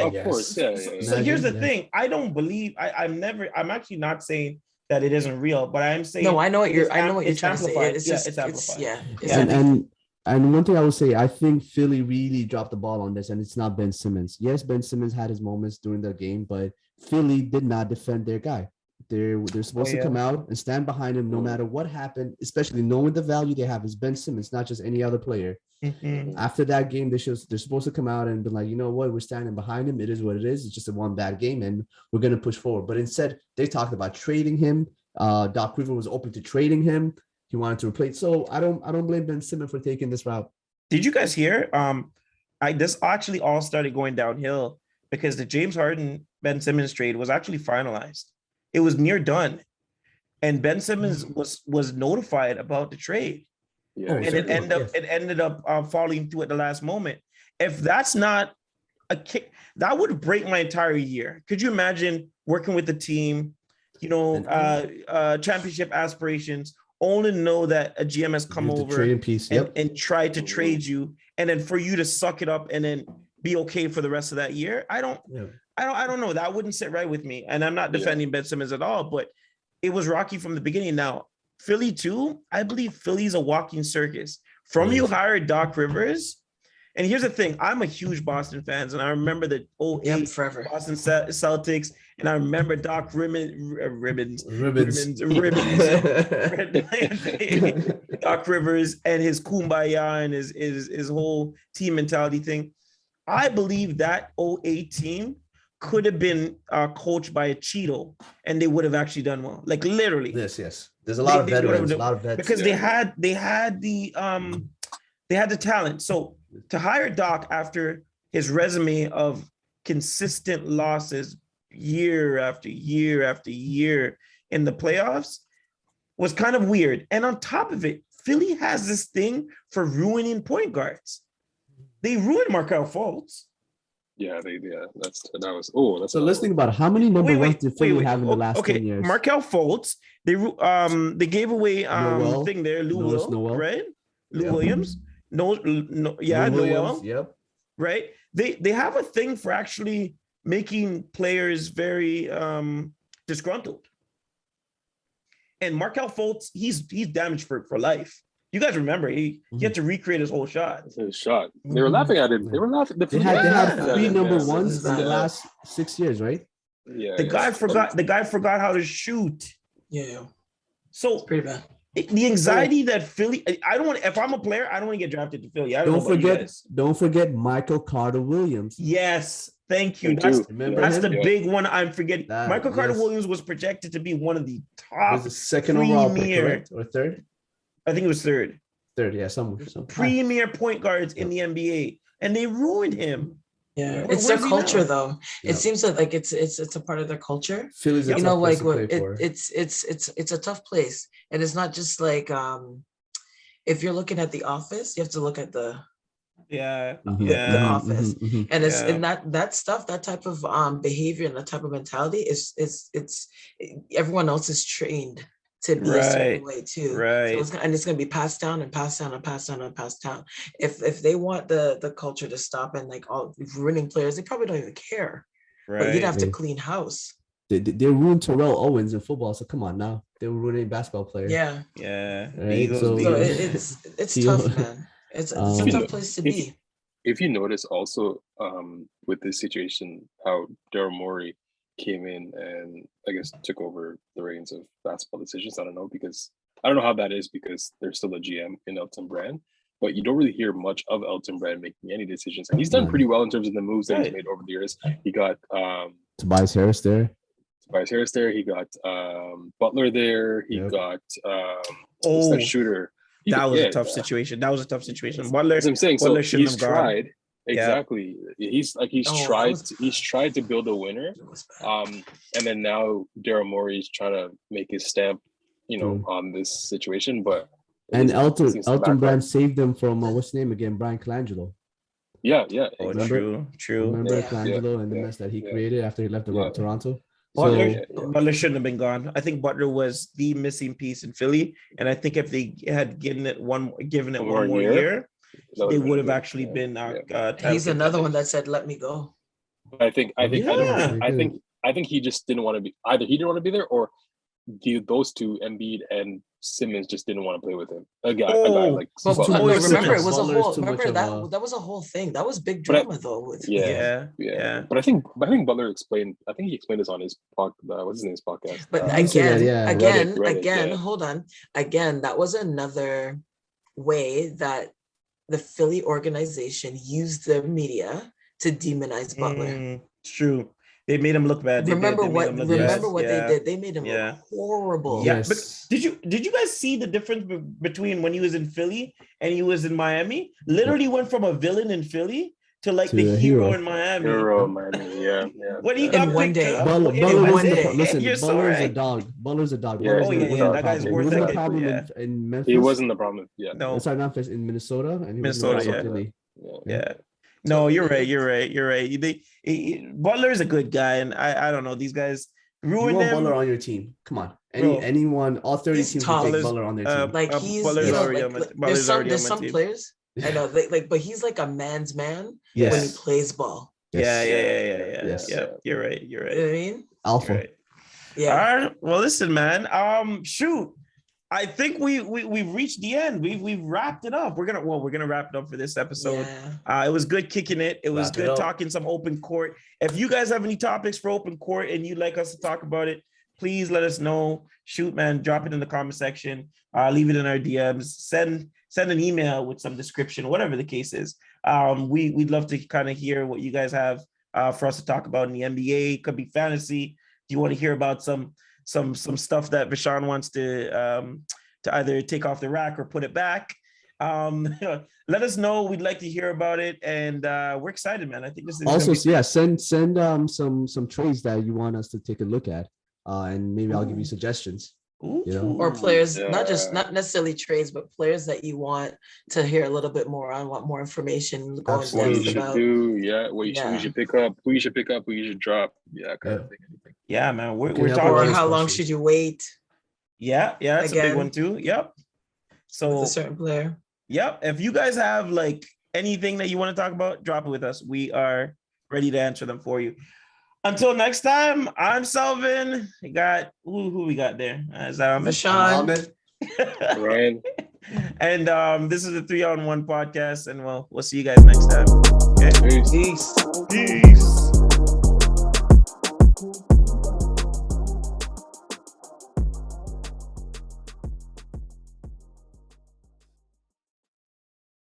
Of course, yeah. So here's the thing. I don't believe. I'm actually not saying that it isn't real, but I'm saying. No, I know what you're trying to say. It's amplified. And one thing I would say, I think Philly really dropped the ball on this, and it's not Ben Simmons. Yes, Ben Simmons had his moments during the game, but Philly did not defend their guy. They're supposed to come out and stand behind him no matter what happened, especially knowing the value they have is Ben Simmons, not just any other player. Mm-hmm. After that game, they're supposed to come out and be like, you know what, we're standing behind him. It is what it is. It's just a one bad game, and we're going to push forward. But instead, they talked about trading him. Doc Rivers was open to trading him. He wanted to replace. So I don't blame Ben Simmons for taking this route. Did you guys hear? This actually all started going downhill because the James Harden Ben Simmons trade was actually finalized. It was near done, and Ben Simmons was notified about the trade. Yeah, and it ended up falling through at the last moment. If that's not a kick, that would break my entire year. Could you imagine working with the team, championship aspirations, only to know that a GM has come over and tried to trade you, and then for you to suck it up and then be okay for the rest of that year? I don't know. That wouldn't sit right with me. And I'm not defending Ben Simmons at all, but it was rocky from the beginning. Now, Philly too, I believe Philly's a walking circus. From you hired Doc Rivers, and here's the thing, I'm a huge Boston fan, and I remember the 08 Boston Celtics, and I remember Doc Ribbons. Doc Rivers and his kumbaya and his whole team mentality thing. I believe that 08 team could have been coached by a Cheeto, and they would have actually done well. Like literally. Yes. There's a lot of veterans, a lot of vets. Because they had the talent. So to hire Doc after his resume of consistent losses year after year after year in the playoffs was kind of weird. And on top of it, Philly has this thing for ruining point guards. They ruined Markelle Fultz. Yeah, that was. So let's think about it. How many number ones did Philly have in the last 10 years? Markelle Fultz. They gave away thing there, Noel, right? Lou Williams. Noel. Yep. Right. They have a thing for actually making players very disgruntled. And Markelle Fultz, he's damaged for life. You guys remember he had to recreate his whole shot. His shot. They were laughing at it. They were laughing. They had 3 number ones in the last 6 years, right? Yeah. The guy forgot how to shoot. Yeah. So it's pretty bad. The anxiety that Philly. If I'm a player, I don't want to get drafted to Philly. Don't forget Michael Carter Williams. Yes. Thank you. That's the big one I'm forgetting. Michael Carter Williams was projected to be one of the top. Was the second overall pick, correct? Or third? I think it was third. Yeah, somewhere. Premier point guards in the NBA, and they ruined him. Yeah, it's their culture, though. It seems like it's a part of their culture. Philly's it's a tough place, and it's not just like if you're looking at The Office, you have to look at the Office, and it's and that stuff, that type of behavior and that type of mentality is everyone else is trained to be a certain way too, right? So it's going to be passed down and passed down and passed down and passed down. If they want the culture to stop and like all ruining players, they probably don't even care. Right. But you'd have to clean house. They ruined Terrell Owens in football, so come on now. They were ruining basketball players. Yeah. Right? So it's tough, man. It's a tough place to be. If you notice also with this situation, how Daryl Morey came in and I guess took over the reins of basketball decisions. I don't know how that is because there's still a GM in Elton Brand, but you don't really hear much of Elton Brand making any decisions. And he's done pretty well in terms of the moves that he's made over the years. He got Tobias Harris there. He got Butler there. He got that shooter. That was a tough situation. Butler, as I'm saying, Butler so he's tried. Exactly. He's tried to build a winner. And then now Daryl Morey's trying to make his stamp on this situation. But and Elton Brand saved them from what's his name again? Brian Colangelo. Yeah. Oh, Exactly. true. Remember Colangelo and the mess that he created after he left Toronto? Butler shouldn't have been gone. I think Butler was the missing piece in Philly, and I think if they had given it one more year, they would have actually been. He's another one that said, "Let me go." I think he just didn't want to be either. He didn't want to be there, or those two, Embiid and Simmons, just didn't want to play with him. A guy like. Remember, it was a whole. Remember that was a whole thing. That was big drama though. Yeah. But I think Butler explained. I think he explained this on his what's his name's podcast. But again, hold on. Again, that was another way that the Philly organization used the media to demonize Butler. It's true. They made him look bad. Remember what they did? They made him look horrible. Yeah, but did you guys see the difference between when he was in Philly and he was in Miami? Literally went from a villain in Philly to the hero in Miami. Yeah. When he got one day, Butler's a dog. Butler's a dog. That guy's worth it. In Memphis. He wasn't the problem. Yeah. No. Sorry, not in Minnesota. And Minnesota. Yeah. No, you're right. Butler is a good guy, and I don't know, these guys ruin them. Butler on your team. Come on, anyone, all 30 teams will take Butler on their team. There's some players I know, but he's like a man's man when he plays ball. Yes. You're right. You know what I mean? Alpha. Right. Yeah. All right. Well, listen, man. Shoot. I think we've reached the end. We've wrapped it up. We're gonna wrap it up for this episode. Yeah. It was good kicking it. It was good talking some open court. If you guys have any topics for open court and you'd like us to talk about it, please let us know. Shoot, man, drop it in the comment section. Leave it in our DMs. Send an email with some description, whatever the case is. We'd love to kind of hear what you guys have for us to talk about in the NBA. Could be fantasy. Do you want to hear about some stuff that Vishaun wants to either take off the rack or put it back? Let us know. We'd like to hear about it, and we're excited, man. I think this is also send some trades that you want us to take a look at, and maybe I'll give you suggestions. Or players, not necessarily trades, but players that you want to hear a little bit more on, want more information going what you should do, what you should pick up, who you should pick up, who you should drop, kind of thing. Yeah, man, we're talking. Or how long should you wait? Yeah, that's a big one too. Yep. So with a certain player. Yep. If you guys have like anything that you want to talk about, drop it with us. We are ready to answer them for you. Until next time, I'm Selvin. We got who we got there? Is that Ahmed? Vishaun. Ryan. And this is the 3on1 podcast, and we'll see you guys next time. Okay. Peace. Peace.